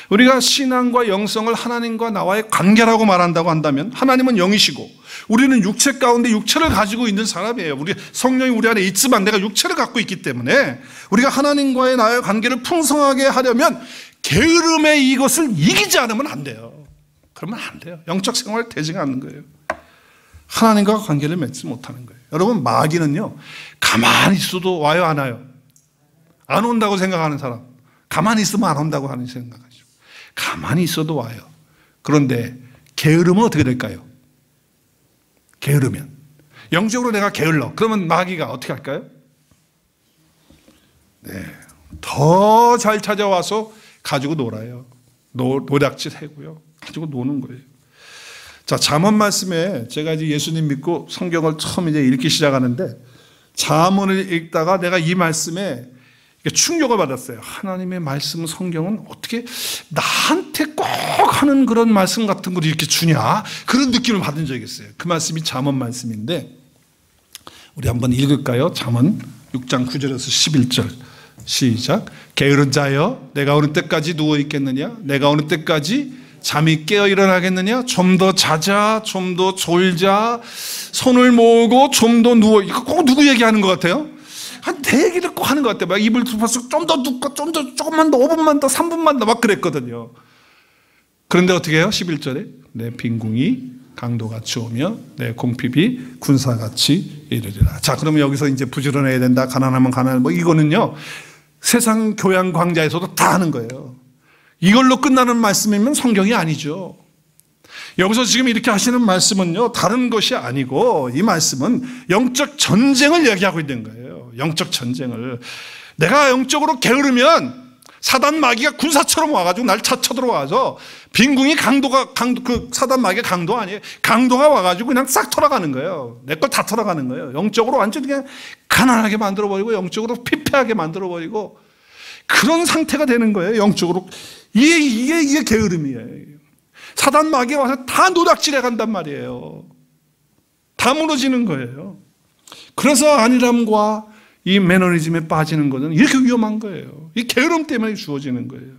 우리가 신앙과 영성을 하나님과 나와의 관계라고 말한다고 한다면 하나님은 영이시고 우리는 육체 가운데 육체를 가지고 있는 사람이에요. 우리 성령이 우리 안에 있지만 내가 육체를 갖고 있기 때문에 우리가 하나님과의 나의 관계를 풍성하게 하려면 게으름의 이것을 이기지 않으면 안 돼요. 그러면 안 돼요. 영적 생활 되지가 않는 거예요. 하나님과 관계를 맺지 못하는 거예요. 여러분, 마귀는요 가만히 있어도 와요, 안 와요? 안 온다고 생각하는 사람, 가만히 있으면 안 온다고 하는 생각하죠. 가만히 있어도 와요. 그런데 게으름은 어떻게 될까요? 게으르면, 영적으로 내가 게을러, 그러면 마귀가 어떻게 할까요? 더 잘 찾아와서 가지고 놀아요. 노략질 해고요. 가지고 노는 거예요. 자, 잠언 말씀에 제가 이제 예수님 믿고 성경을 처음 이제 읽기 시작하는데 잠언을 읽다가 내가 이 말씀에 충격을 받았어요. 하나님의 말씀 성경은 어떻게 나한테 꼭 하는 그런 말씀 같은 걸 이렇게 주냐, 그런 느낌을 받은 적이 있어요. 그 말씀이 잠언 말씀인데 우리 한번 읽을까요? 잠언 6장 9절에서 11절 시작. 게으른 자여 내가 어느 때까지 누워있겠느냐, 내가 어느 때까지 잠이 깨어 일어나겠느냐, 좀 더 자자, 좀 더 졸자, 손을 모으고 좀 더 누워. 이거 꼭 누구 얘기하는 것 같아요? 한 내 얘기를 꼭 하는 것 같아요. 막 입을 덮어서 좀 더 눕고 좀 더 조금만 더 5분만 더 3분만 더 막 그랬거든요. 그런데 어떻게 해요? 11절에 내 빈궁이 강도같이 오며 내 궁핍이 군사같이 이르리라. 자, 그러면 여기서 이제 부지런해야 된다, 가난하면 가난해, 뭐 이거는요 세상 교양 강좌에서도 다 하는 거예요. 이걸로 끝나는 말씀이면 성경이 아니죠. 여기서 지금 이렇게 하시는 말씀은요 다른 것이 아니고 이 말씀은 영적 전쟁을 얘기하고 있는 거예요. 영적 전쟁을. 내가 영적으로 게으르면 사단 마귀가 군사처럼 와가지고 날 쳐들어와서 빈궁이 그 사단 마귀가 강도 아니에요. 강도가 와가지고 그냥 싹 털어가는 거예요. 내 걸 다 털어가는 거예요. 영적으로 완전히 그냥 가난하게 만들어버리고 영적으로 피폐하게 만들어버리고 그런 상태가 되는 거예요. 영적으로. 이게 게으름이에요. 사단 마귀가 와서 다 노닥질해 간단 말이에요. 다 무너지는 거예요. 그래서 안일함과 이 매너리즘에 빠지는 것은 이렇게 위험한 거예요. 이 게으름 때문에 주어지는 거예요.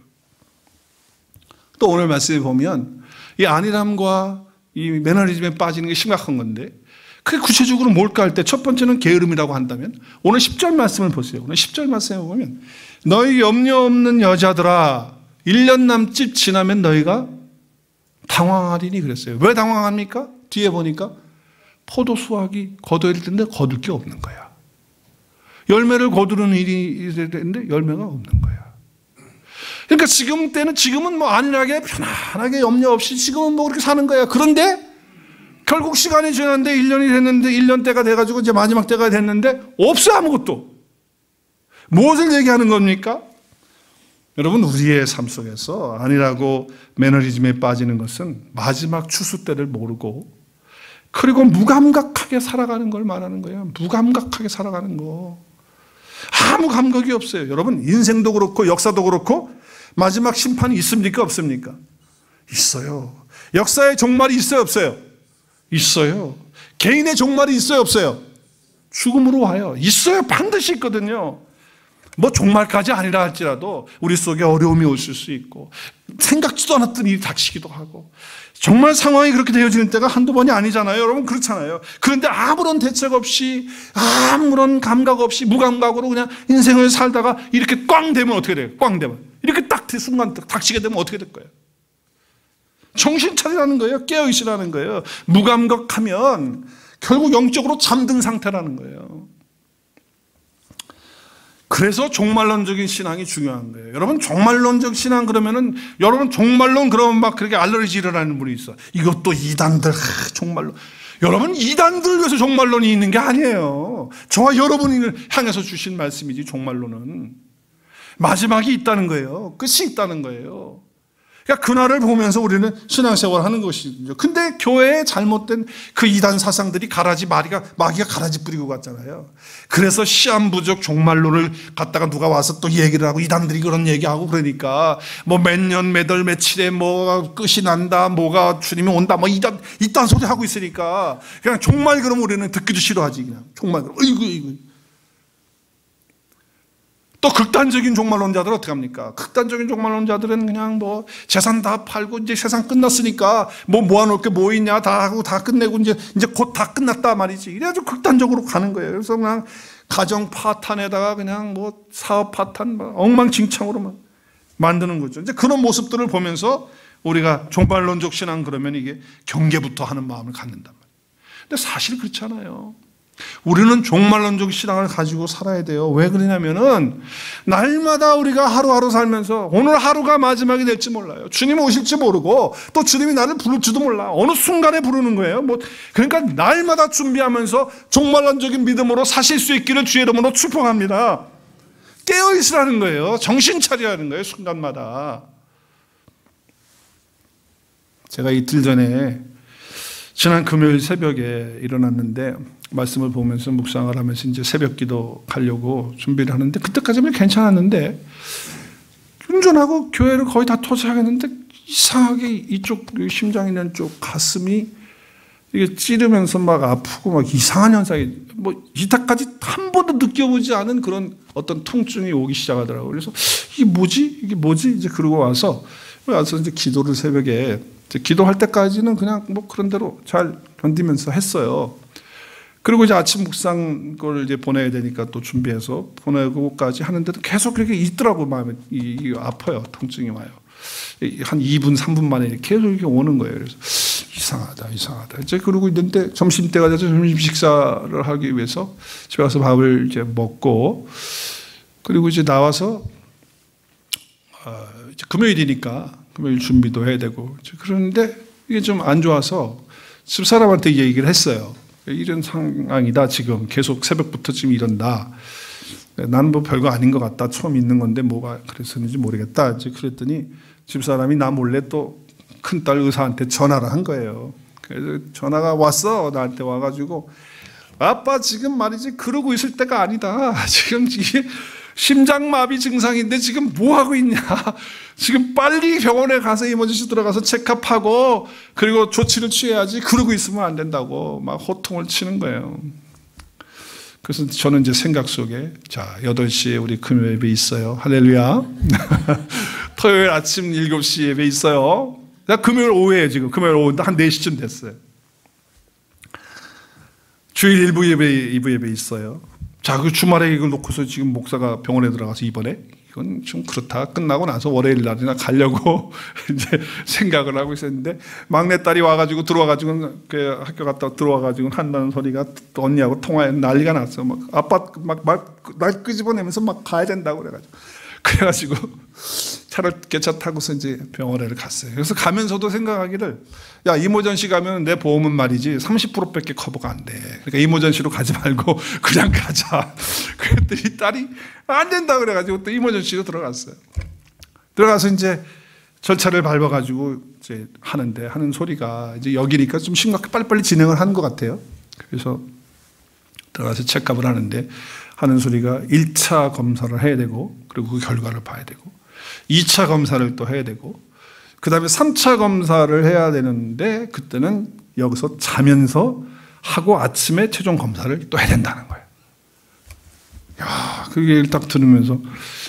또 오늘 말씀에 보면 이 안일함과 이 매너리즘에 빠지는 게 심각한 건데 그게 구체적으로 뭘까 할 때 첫 번째는 게으름이라고 한다면 오늘 10절 말씀을 보세요. 오늘 10절 말씀에 보면 너희 염려 없는 여자들아 1년 남짓 지나면 너희가 당황하리니 그랬어요. 왜 당황합니까? 뒤에 보니까 포도 수확이 거둬야 되는데 거둘 게 없는 거야. 열매를 거두는 일이 되는데 열매가 없는 거야. 그러니까 지금은 뭐 안일하게 편안하게 염려 없이 지금은 뭐 그렇게 사는 거야. 그런데 결국 시간이 지났는데 1년이 됐는데 1년 때가 돼가지고 이제 마지막 때가 됐는데 없어 아무것도. 무엇을 얘기하는 겁니까? 여러분 우리의 삶 속에서 안일하고 매너리즘에 빠지는 것은 마지막 추수 때를 모르고 그리고 무감각하게 살아가는 걸 말하는 거예요. 무감각하게 살아가는 거. 아무 감각이 없어요. 여러분 인생도 그렇고 역사도 그렇고 마지막 심판이 있습니까 없습니까? 있어요. 역사의 종말이 있어요 없어요? 있어요. 개인의 종말이 있어요 없어요? 죽음으로 와요. 있어요. 반드시 있거든요. 뭐 종말까지 아니라 할지라도 우리 속에 어려움이 오실 수 있고 생각지도 않았던 일이 닥치기도 하고 정말 상황이 그렇게 되어지는 때가 한두 번이 아니잖아요. 여러분 그렇잖아요. 그런데 아무런 대책 없이 아무런 감각 없이 무감각으로 그냥 인생을 살다가 이렇게 꽝 되면 어떻게 돼요? 꽝 되면 이렇게 딱 순간 닥치게 되면 어떻게 될 거예요? 정신 차리라는 거예요. 깨어있으라는 거예요. 무감각하면 결국 영적으로 잠든 상태라는 거예요. 그래서 종말론적인 신앙이 중요한 거예요. 여러분 종말론적 신앙 그러면은 여러분 종말론 그러면 막 그렇게 알러지 일어나는 분이 있어. 이것도 이단들 종말론. 여러분 이단들 위해서 종말론이 있는 게 아니에요. 저와 여러분을 향해서 주신 말씀이지. 종말론은 마지막이 있다는 거예요. 끝이 있다는 거예요. 그러니까 그날을 보면서 우리는 신앙생활을 하는 것이죠. 근데 교회에 잘못된 그 이단 사상들이 마귀가 가라지 뿌리고 갔잖아요. 그래서 시한부적 종말론을 갖다가 누가 와서 또 얘기를 하고 이단들이 그런 얘기하고 그러니까 뭐 몇 년 몇 월 며칠에 뭐가 끝이 난다, 뭐가 주님이 온다, 뭐 이딴 소리 하고 있으니까 그냥 종말 그러면 우리는 듣기도 싫어하지. 그냥 종말 그러면 어이구. 또 극단적인 종말론자들은 어떻게 합니까? 극단적인 종말론자들은 그냥 뭐 재산 다 팔고 이제 세상 끝났으니까 뭐 모아놓을 게 뭐 있냐 다 하고 다 끝내고 이제 곧 다 끝났다 말이지. 이래가지고 극단적으로 가는 거예요. 그래서 그냥 가정 파탄에다가 그냥 뭐 사업 파탄 뭐 엉망진창으로 만드는 거죠. 이제 그런 모습들을 보면서 우리가 종말론적 신앙 그러면 이게 경계부터 하는 마음을 갖는단 말이에요. 근데 사실 그렇지 않아요. 우리는 종말론적 신앙을 가지고 살아야 돼요. 왜 그러냐면은 날마다 우리가 하루하루 살면서 오늘 하루가 마지막이 될지 몰라요. 주님 오실지 모르고 또 주님이 나를 부를지도 몰라. 어느 순간에 부르는 거예요. 그러니까 날마다 준비하면서 종말론적인 믿음으로 사실 수 있기를 주의 이름으로 축복합니다. 깨어 있으라는 거예요. 정신 차리라는 거예요. 순간마다. 제가 이틀 전에 지난 금요일 새벽에 일어났는데 말씀을 보면서 묵상을 하면서 이제 새벽 기도 가려고 준비를 하는데 그때까지는 괜찮았는데 운전하고 교회를 거의 다 도착했는데 이상하게 이쪽 심장 있는 쪽 가슴이 이게 찌르면서 막 아프고 막 이상한 현상이 뭐 이때까지 한 번도 느껴보지 않은 그런 어떤 통증이 오기 시작하더라고요. 그래서 이게 뭐지? 이제 그러고 와서 이제 기도를 새벽에 이제 기도할 때까지는 그냥 뭐 그런 대로 잘 견디면서 했어요. 그리고 이제 아침 묵상 걸 이제 보내야 되니까 또 준비해서 보내고까지 하는데도 계속 그렇게 있더라고. 마음에 이 아파요. 통증이 와요. 한 2분, 3분 만에 계속 이렇게 오는 거예요. 그래서 이상하다. 이제 그러고 있는데 점심때가 돼서 점심 식사를 하기 위해서 집에 가서 밥을 이제 먹고 그리고 이제 나와서 이제 금요일이니까 금요일 준비도 해야 되고 그러는데 이게 좀 안 좋아서 집사람한테 얘기를 했어요. 이런 상황이다. 지금 계속 새벽부터 지금 이런다. 나는 뭐 별거 아닌 것 같다. 처음 있는 건데 뭐가 그랬었는지 모르겠다. 이제 그랬더니 집사람이 나 몰래 또 큰딸 의사한테 전화를 한 거예요. 그래서 전화가 왔어. 나한테 와가지고 아빠 지금 말이지 그러고 있을 때가 아니다. 지금 이게 심장마비 증상인데 지금 뭐 하고 있냐. 지금 빨리 병원에 가서 이머전시 들어가서 체크업하고 그리고 조치를 취해야지. 그러고 있으면 안 된다고 막 호통을 치는 거예요. 그래서 저는 이제 생각 속에 자 8시에 우리 금요 예배 있어요. 할렐루야. 토요일 아침 7시 예배 있어요. 나 금요일 오후에 지금 금요일 오후 한 4시쯤 됐어요. 주일 1부 예배 2부 예배 있어요. 자, 그 주말에 이걸 놓고서 지금 목사가 병원에 들어가서 이번에 이건 좀 그렇다. 끝나고 나서 월요일 날이나 가려고 이제 생각을 하고 있었는데 막내딸이 와가지고 들어와가지고 그 학교 갔다 들어와가지고 한다는 소리가 또 언니하고 통화해 난리가 났어. 막 아빠 막 날 끄집어내면서 막 가야 된다고 그래가지고 차를 개차 타고서 이제 병원에를 갔어요. 그래서 가면서도 생각하기를 야 이모전 씨 가면 내 보험은 말이지 30%밖에 커버가 안 돼. 그러니까 이모전 씨로 가지 말고 그냥 가자. 그랬더니 딸이 안 된다 그래가지고 또 이모전 씨로 들어갔어요. 들어가서 이제 절차를 밟아가지고 이제 하는 소리가 이제 여기니까 좀 심각하게 빨리빨리 진행을 하는 것 같아요. 그래서 들어가서 체크업을 하는 소리가 1차 검사를 해야 되고 그리고 그 결과를 봐야 되고 2차 검사를 또 해야 되고 그 다음에 3차 검사를 해야 되는데 그때는 여기서 자면서 하고 아침에 최종 검사를 또 해야 된다는 거예요. 야, 그게 딱 들으면서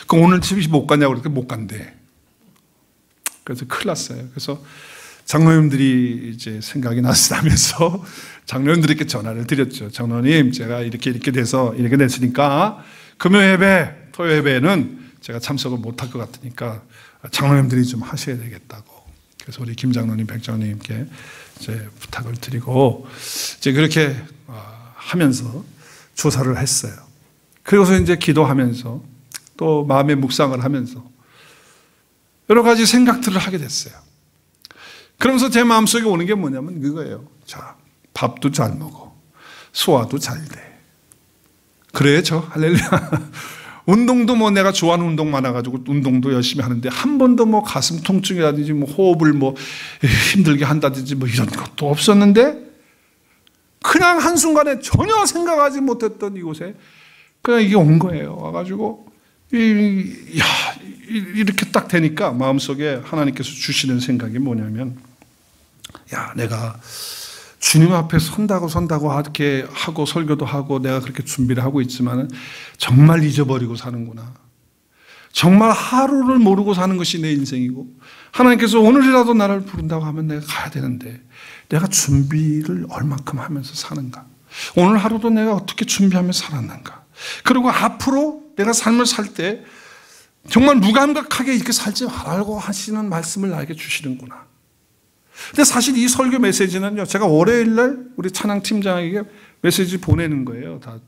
그럼 오늘 집에 못 갔냐고 그러니까 못 간대. 그래서 큰일 났어요. 그래서 장로님들이 이제 생각이 나면서 장로님들에게 전화를 드렸죠. 장로님, 제가 이렇게 돼서 이렇게 됐으니까 금요 예배, 토요 예배는 제가 참석을 못할 것 같으니까 장로님들이 좀 하셔야 되겠다고. 그래서 우리 김 장로님, 백 장로님께 이제 부탁을 드리고 이제 그렇게 하면서 조사를 했어요. 그리고서 이제 기도하면서 또 마음의 묵상을 하면서 여러 가지 생각들을 하게 됐어요. 그러면서 제 마음속에 오는 게 뭐냐면 그거예요. 자, 밥도 잘 먹어. 소화도 잘 돼. 그래야죠. 할렐루야. 운동도 뭐 내가 좋아하는 운동 많아가지고 운동도 열심히 하는데 한 번도 뭐 가슴 통증이라든지 뭐 호흡을 뭐 힘들게 한다든지 뭐 이런 것도 없었는데 그냥 한순간에 전혀 생각하지 못했던 이곳에 그냥 이게 온 거예요. 와가지고 이렇게 딱 되니까 마음속에 하나님께서 주시는 생각이 뭐냐면 야, 내가 주님 앞에 선다고 이렇게 하고 설교도 하고 내가 그렇게 준비를 하고 있지만 정말 잊어버리고 사는구나. 정말 하루를 모르고 사는 것이 내 인생이고 하나님께서 오늘이라도 나를 부른다고 하면 내가 가야 되는데 내가 준비를 얼만큼 하면서 사는가. 오늘 하루도 내가 어떻게 준비하면서 살았는가. 그리고 앞으로 내가 삶을 살 때 정말 무감각하게 이렇게 살지 말라고 하시는 말씀을 나에게 주시는구나. 근데 사실 이 설교 메시지는요, 제가 월요일날 우리 찬양팀장에게 메시지 보내는 거예요. 다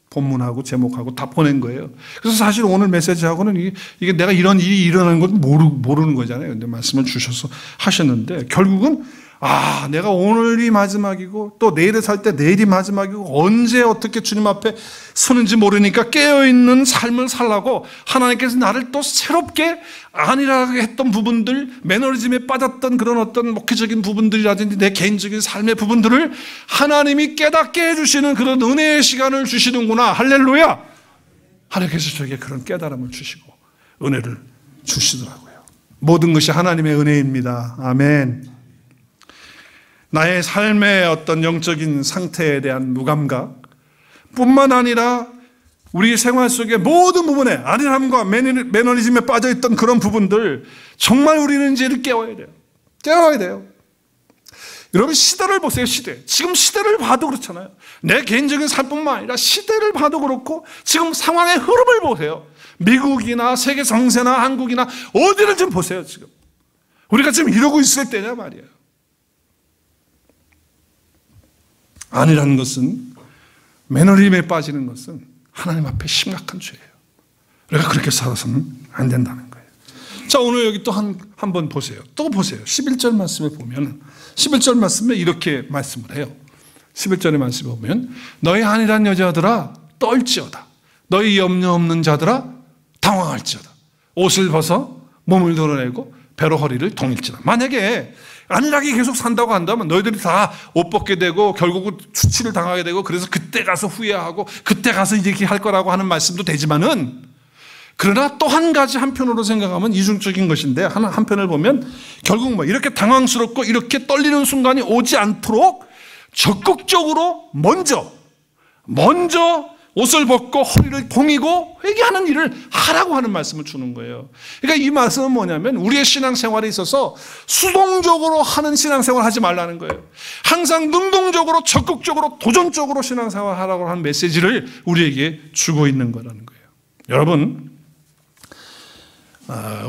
본문하고 제목하고 다 보낸 거예요. 그래서 사실 오늘 메시지하고는 이게 내가 이런 일이 일어나는 걸 모르는 거잖아요. 근데 말씀을 주셔서 하셨는데 결국은 아, 내가 오늘이 마지막이고 또 내일을 살 때 내일이 마지막이고 언제 어떻게 주님 앞에 서는지 모르니까 깨어있는 삶을 살라고 하나님께서 나를 또 새롭게 안일하게 했던 부분들, 매너리즘에 빠졌던 그런 어떤 목회적인 부분들이라든지 내 개인적인 삶의 부분들을 하나님이 깨닫게 해주시는 그런 은혜의 시간을 주시는구나. 할렐루야. 하나님께서 저에게 그런 깨달음을 주시고 은혜를 주시더라고요. 모든 것이 하나님의 은혜입니다. 아멘. 나의 삶의 어떤 영적인 상태에 대한 무감각 뿐만 아니라 우리 생활 속의 모든 부분에 안일함과 매너리즘에 빠져있던 그런 부분들 정말 우리는 이제를 깨워야 돼요. 깨워야 돼요. 여러분 시대를 보세요. 시대. 지금 시대를 봐도 그렇잖아요. 내 개인적인 삶뿐만 아니라 시대를 봐도 그렇고 지금 상황의 흐름을 보세요. 미국이나 세계 정세나 한국이나 어디를 좀 보세요. 지금 우리가 지금 이러고 있을 때냐 말이에요. 아니라는 것은, 매너리즘에 빠지는 것은 하나님 앞에 심각한 죄예요. 우리가 그렇게 살아서는 안 된다는 거예요. 자, 오늘 여기 또 한 번 보세요. 또 보세요. 11절 말씀에 보면 11절 말씀에 이렇게 말씀을 해요. 11절의 말씀에 보면 너희 안일한 여자들아 떨지어다. 너희 염려 없는 자들아 당황할지어다. 옷을 벗어 몸을 드러내고 배로 허리를 동일지어다. 만약에 안일하게 계속 산다고 한다면 너희들이 다 옷 벗게 되고 결국은 추치를 당하게 되고 그래서 그때 가서 후회하고 그때 가서 이렇게 할 거라고 하는 말씀도 되지만은, 그러나 또 한 가지 한편으로 생각하면 이중적인 것인데, 한편을 보면 결국 뭐 이렇게 당황스럽고 이렇게 떨리는 순간이 오지 않도록 적극적으로 먼저 옷을 벗고 허리를 동이고 회개하는 일을 하라고 하는 말씀을 주는 거예요. 그러니까 이 말씀은 뭐냐면 우리의 신앙생활에 있어서 수동적으로 하는 신앙생활을 하지 말라는 거예요. 항상 능동적으로 적극적으로 도전적으로 신앙생활을 하라고 하는 메시지를 우리에게 주고 있는 거라는 거예요. 여러분,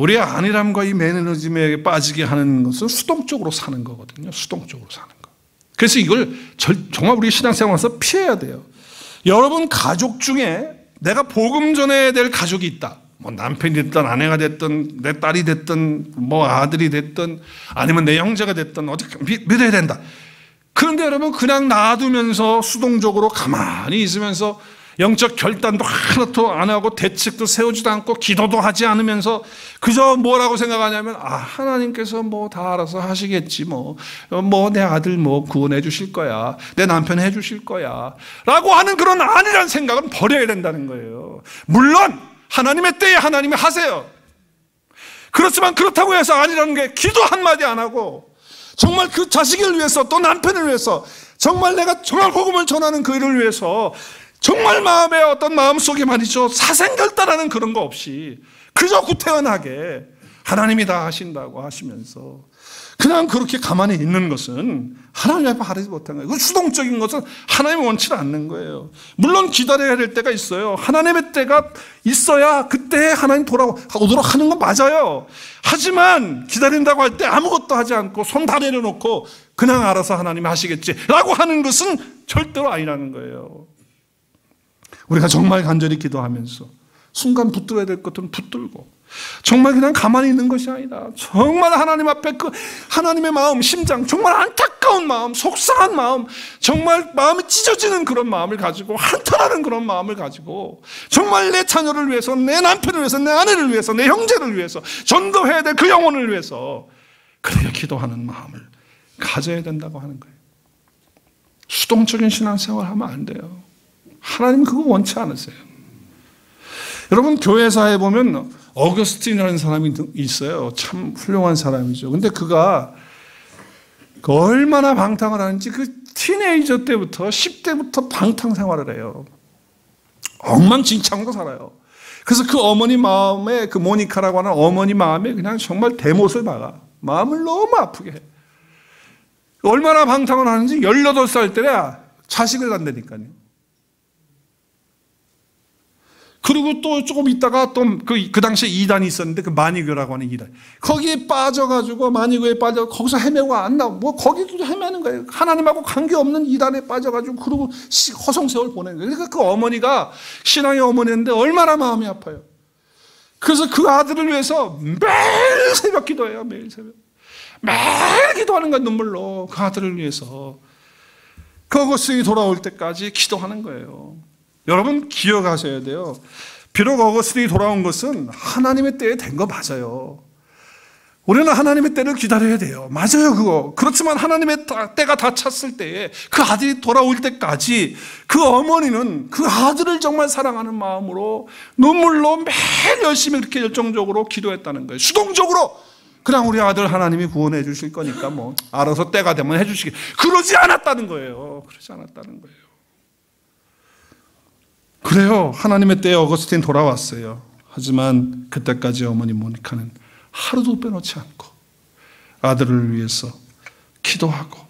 우리의 안일함과 이 매너리즘에 빠지게 하는 것은 수동적으로 사는 거거든요. 수동적으로 사는 거. 그래서 이걸 정말 우리 신앙생활에서 피해야 돼요. 여러분 가족 중에 내가 복음 전해야 될 가족이 있다. 뭐 남편이 됐든 아내가 됐든 내 딸이 됐든 뭐 아들이 됐든 아니면 내 형제가 됐든 어떻게 믿어야 된다. 그런데 여러분 그냥 놔두면서 수동적으로 가만히 있으면서 영적 결단도 하나도 안 하고 대책도 세우지도 않고 기도도 하지 않으면서 그저 뭐라고 생각하냐면 하나님께서 뭐 다 알아서 하시겠지 뭐 내 아들 뭐 구원해 주실 거야, 내 남편 해 주실 거야 라고 하는 그런 아니란 생각은 버려야 된다는 거예요. 물론 하나님의 때에 하나님이 하세요. 그렇지만 그렇다고 해서 아니라는 게 기도 한마디 안 하고 정말 그 자식을 위해서 또 남편을 위해서 정말 내가 정말 복음을 전하는 그 일을 위해서 정말 마음의 어떤 마음속에 말이죠, 사생결단하는 그런 거 없이 그저 구태연하게 하나님이 다 하신다고 하시면서 그냥 그렇게 가만히 있는 것은 하나님 앞에 하지 못한 거예요. 그 수동적인 것은 하나님이 원치 않는 거예요. 물론 기다려야 될 때가 있어요. 하나님의 때가 있어야 그때 하나님 돌아오도록 하는 건 맞아요. 하지만 기다린다고 할 때 아무것도 하지 않고 손 다 내려놓고 그냥 알아서 하나님이 하시겠지라고 하는 것은 절대로 아니라는 거예요. 우리가 정말 간절히 기도하면서 순간 붙들어야 될 것은 붙들고 정말 그냥 가만히 있는 것이 아니라 정말 하나님 앞에 그 하나님의 마음, 심장, 정말 안타까운 마음, 속상한 마음, 정말 마음이 찢어지는 그런 마음을 가지고 한탄하는 그런 마음을 가지고 정말 내 자녀를 위해서, 내 남편을 위해서, 내 아내를 위해서, 내 형제를 위해서, 전도해야 될 그 영혼을 위해서 그렇게 기도하는 마음을 가져야 된다고 하는 거예요. 수동적인 신앙생활 하면 안 돼요. 하나님 그거 원치 않으세요. 여러분 교회사에 보면 어거스틴이라는 사람이 있어요. 참 훌륭한 사람이죠. 근데 그가 얼마나 방탕을 하는지 그 티네이저 때부터 10대부터 방탕 생활을 해요. 엉망진창으로 살아요. 그래서 그 어머니 마음에, 그 모니카라고 하는 어머니 마음에 그냥 정말 대못을 박아. 마음을 너무 아프게 해. 얼마나 방탕을 하는지 18살 때야 자식을 낳는다니까요. 그리고 또 조금 있다가 또 그 당시에 이단이 있었는데 그 마니교라고 하는 이단. 거기에 빠져가지고 마니교에 빠져 거기서 헤매고 안 나오고 뭐 거기도 헤매는 거예요. 하나님하고 관계없는 이단에 빠져가지고 그러고 허송세월 보낸 거예요. 그러니까 그 어머니가 신앙의 어머니인데 얼마나 마음이 아파요. 그래서 그 아들을 위해서 매일 새벽 기도해요. 매일 새벽. 매일 기도하는 거야, 눈물로. 그 아들을 위해서. 그 어거스틴이 돌아올 때까지 기도하는 거예요. 여러분 기억하셔야 돼요. 비록 어거스틴이 돌아온 것은 하나님의 때에 된 거 맞아요. 우리는 하나님의 때를 기다려야 돼요. 맞아요, 그거. 그렇지만 하나님의 때가 다 찼을 때에 그 아들이 돌아올 때까지 그 어머니는 그 아들을 정말 사랑하는 마음으로 눈물로 매일 열심히 이렇게 열정적으로 기도했다는 거예요. 수동적으로 그냥 우리 아들 하나님이 구원해 주실 거니까 뭐 알아서 때가 되면 해 주시게. 그러지 않았다는 거예요. 그러지 않았다는 거예요. 그래요. 하나님의 때에 어거스틴 돌아왔어요. 하지만 그때까지 어머니 모니카는 하루도 빼놓지 않고 아들을 위해서 기도하고,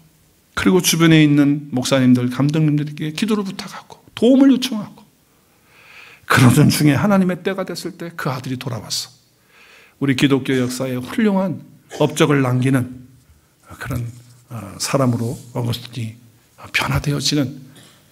그리고 주변에 있는 목사님들, 감독님들에게 기도를 부탁하고 도움을 요청하고, 그러던 중에 하나님의 때가 됐을 때 그 아들이 돌아왔어. 우리 기독교 역사에 훌륭한 업적을 남기는 그런 사람으로 어거스틴이 변화되어지는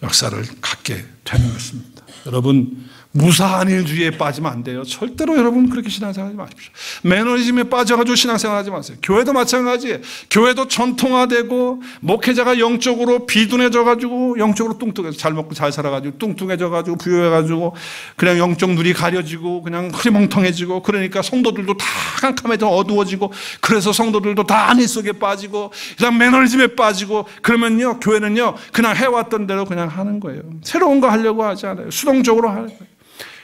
역사를 갖게 되는 것입니다. 여러분, 무사한 일주의에 빠지면 안 돼요. 절대로 여러분 그렇게 신앙생활하지 마십시오. 매너리즘에 빠져가지고 신앙생활하지 마세요. 교회도 마찬가지예요. 교회도 전통화되고 목회자가 영적으로 비둔해져가지고, 영적으로 뚱뚱해서 잘 먹고 잘 살아가지고 뚱뚱해져가지고 부유해가지고 그냥 영적 눈이 가려지고 그냥 흐리멍텅해지고, 그러니까 성도들도 다 캄캄해져 어두워지고, 그래서 성도들도 다 안일 속에 빠지고 그냥 매너리즘에 빠지고, 그러면요 교회는요 그냥 해왔던 대로 그냥 하는 거예요. 새로운 거 하려고 하지 않아요. 수동적으로 하는 거예요.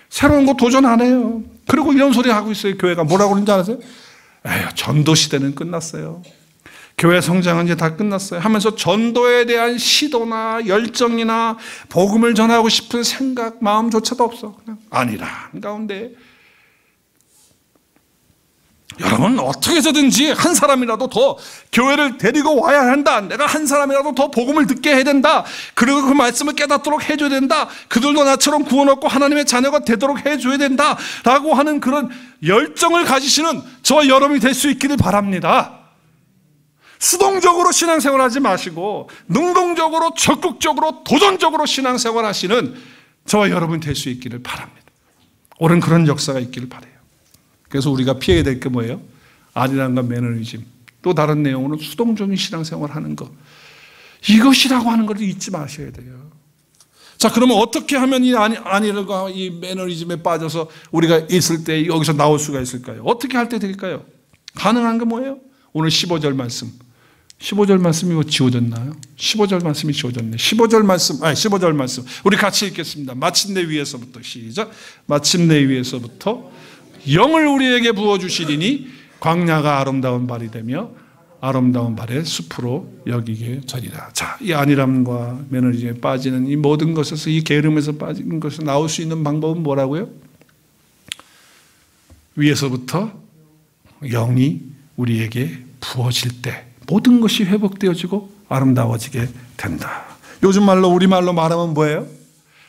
새로운 거 도전 안 해요. 그리고 이런 소리 하고 있어요. 교회가 뭐라고 그러는지 아세요? 에휴, 전도 시대는 끝났어요. 교회 성장은 이제 다 끝났어요 하면서 전도에 대한 시도나 열정이나 복음을 전하고 싶은 생각, 마음조차도 없어. 그냥 아니라 가운데 여러분 어떻게 해서든지 한 사람이라도 더 교회를 데리고 와야 한다. 내가 한 사람이라도 더 복음을 듣게 해야 된다. 그리고 그 말씀을 깨닫도록 해줘야 된다. 그들도 나처럼 구원 얻고 하나님의 자녀가 되도록 해줘야 된다 라고 하는 그런 열정을 가지시는 저와 여러분이 될 수 있기를 바랍니다. 수동적으로 신앙생활 하지 마시고 능동적으로 적극적으로 도전적으로 신앙생활 하시는 저와 여러분이 될 수 있기를 바랍니다. 옳은 그런 역사가 있기를 바라요. 그래서 우리가 피해야 될 게 뭐예요? 안일함과 매너리즘, 또 다른 내용으로는 수동적인 신앙생활 하는 것, 이것이라고 하는 걸 잊지 마셔야 돼요. 자, 그러면 어떻게 하면 이 안일과 이 매너리즘에 빠져서 우리가 있을 때 여기서 나올 수가 있을까요? 어떻게 할 때 될까요? 가능한 게 뭐예요? 오늘 15절 말씀. 15절 말씀이 뭐 지워졌나요? 15절 말씀이 지워졌네. 15절 말씀. 우리 같이 읽겠습니다. 마침내 위에서부터, 시작. 마침내 위에서부터 영을 우리에게 부어주시리니 광야가 아름다운 발이 되며 아름다운 발의 숲으로 여기게 되리라. 자, 이 안일함과 매너리즘에 빠지는 이 모든 것에서, 이 게으름에서 빠지는 것에서 나올 수 있는 방법은 뭐라고요? 위에서부터 영이 우리에게 부어질 때 모든 것이 회복되어지고 아름다워지게 된다. 요즘 말로, 우리말로 말하면 뭐예요?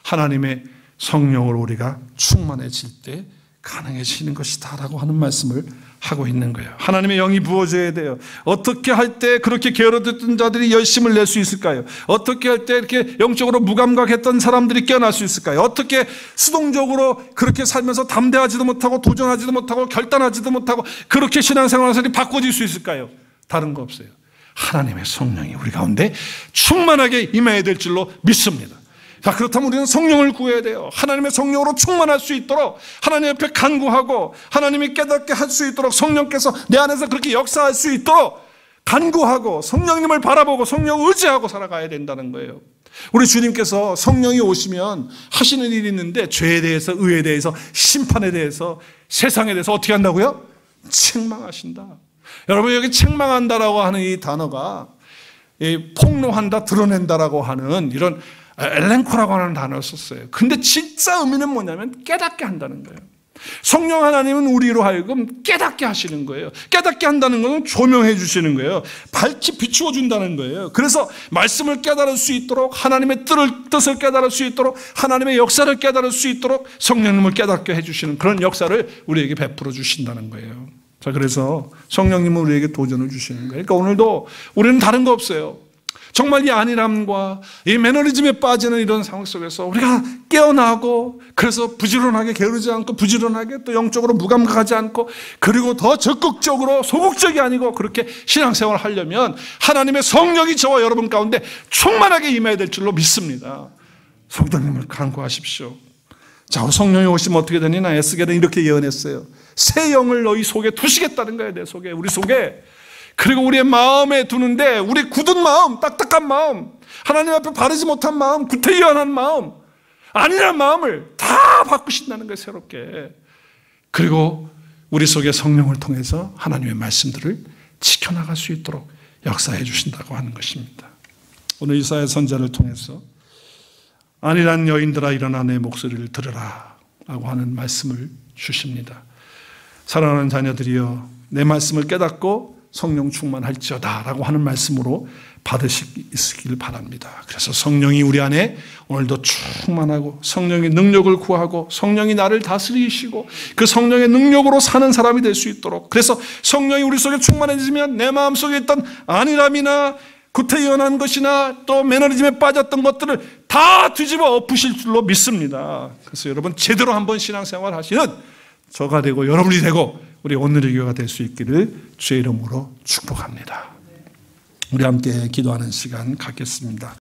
하나님의 성령으로 우리가 충만해질 때 가능해지는 것이다 라고 하는 말씀을 하고 있는 거예요. 하나님의 영이 부어져야 돼요. 어떻게 할 때 그렇게 게으르던 자들이 열심을 낼 수 있을까요? 어떻게 할 때 이렇게 영적으로 무감각했던 사람들이 깨어날 수 있을까요? 어떻게 수동적으로 그렇게 살면서 담대하지도 못하고 도전하지도 못하고 결단하지도 못하고 그렇게 신앙생활이 바꿔질 수 있을까요? 다른 거 없어요. 하나님의 성령이 우리 가운데 충만하게 임해야 될 줄로 믿습니다. 자, 그렇다면 우리는 성령을 구해야 돼요. 하나님의 성령으로 충만할 수 있도록 하나님 옆에 간구하고 하나님이 깨닫게 할 수 있도록, 성령께서 내 안에서 그렇게 역사할 수 있도록 간구하고 성령님을 바라보고 성령을 의지하고 살아가야 된다는 거예요. 우리 주님께서 성령이 오시면 하시는 일이 있는데, 죄에 대해서, 의에 대해서, 심판에 대해서, 세상에 대해서 어떻게 한다고요? 책망하신다. 여러분, 여기 책망한다라고 하는 이 단어가 폭로한다, 드러낸다라고 하는 이런 엘렌코라고 하는 단어를 썼어요. 근데 진짜 의미는 뭐냐면 깨닫게 한다는 거예요. 성령 하나님은 우리로 하여금 깨닫게 하시는 거예요. 깨닫게 한다는 것은 조명해 주시는 거예요. 밝히 비추어 준다는 거예요. 그래서 말씀을 깨달을 수 있도록, 하나님의 뜻을 깨달을 수 있도록, 하나님의 역사를 깨달을 수 있도록 성령님을 깨닫게 해주시는 그런 역사를 우리에게 베풀어 주신다는 거예요. 자, 그래서 성령님은 우리에게 도전을 주시는 거예요. 그러니까 오늘도 우리는 다른 거 없어요. 정말 이 안일함과 이 매너리즘에 빠지는 이런 상황 속에서 우리가 깨어나고, 그래서 부지런하게 게으르지 않고, 부지런하게 또 영적으로 무감각하지 않고, 그리고 더 적극적으로 소극적이 아니고 그렇게 신앙생활을 하려면 하나님의 성령이 저와 여러분 가운데 충만하게 임해야 될 줄로 믿습니다. 성도님을 간구하십시오. 자, 성령이 오시면 어떻게 되느냐? 에스겔은 이렇게 예언했어요. 새 영을 너희 속에 두시겠다는 거예요. 내 속에, 우리 속에. 그리고 우리의 마음에 두는데, 우리 굳은 마음, 딱딱한 마음, 하나님 앞에 바르지 못한 마음, 구태의연한 마음, 아니란 마음을 다 바꾸신다는 거예요. 새롭게. 그리고 우리 속에 성령을 통해서 하나님의 말씀들을 지켜나갈 수 있도록 역사해 주신다고 하는 것입니다. 오늘 이사야 선지자를 통해서 안일한 여인들아 일어나 내 목소리를 들으라 라고 하는 말씀을 주십니다. 사랑하는 자녀들이여, 내 말씀을 깨닫고 성령 충만할지어다 라고 하는 말씀으로 받으시길 바랍니다. 그래서 성령이 우리 안에 오늘도 충만하고, 성령의 능력을 구하고, 성령이 나를 다스리시고 그 성령의 능력으로 사는 사람이 될 수 있도록, 그래서 성령이 우리 속에 충만해지면 내 마음속에 있던 안일함이나 구태의연한 것이나 또 매너리즘에 빠졌던 것들을 다 뒤집어 엎으실 줄로 믿습니다. 그래서 여러분 제대로 한번 신앙생활 하시는 저가 되고 여러분이 되고 우리 오늘의 교회가 될 수 있기를 주의 이름으로 축복합니다. 우리 함께 기도하는 시간 갖겠습니다.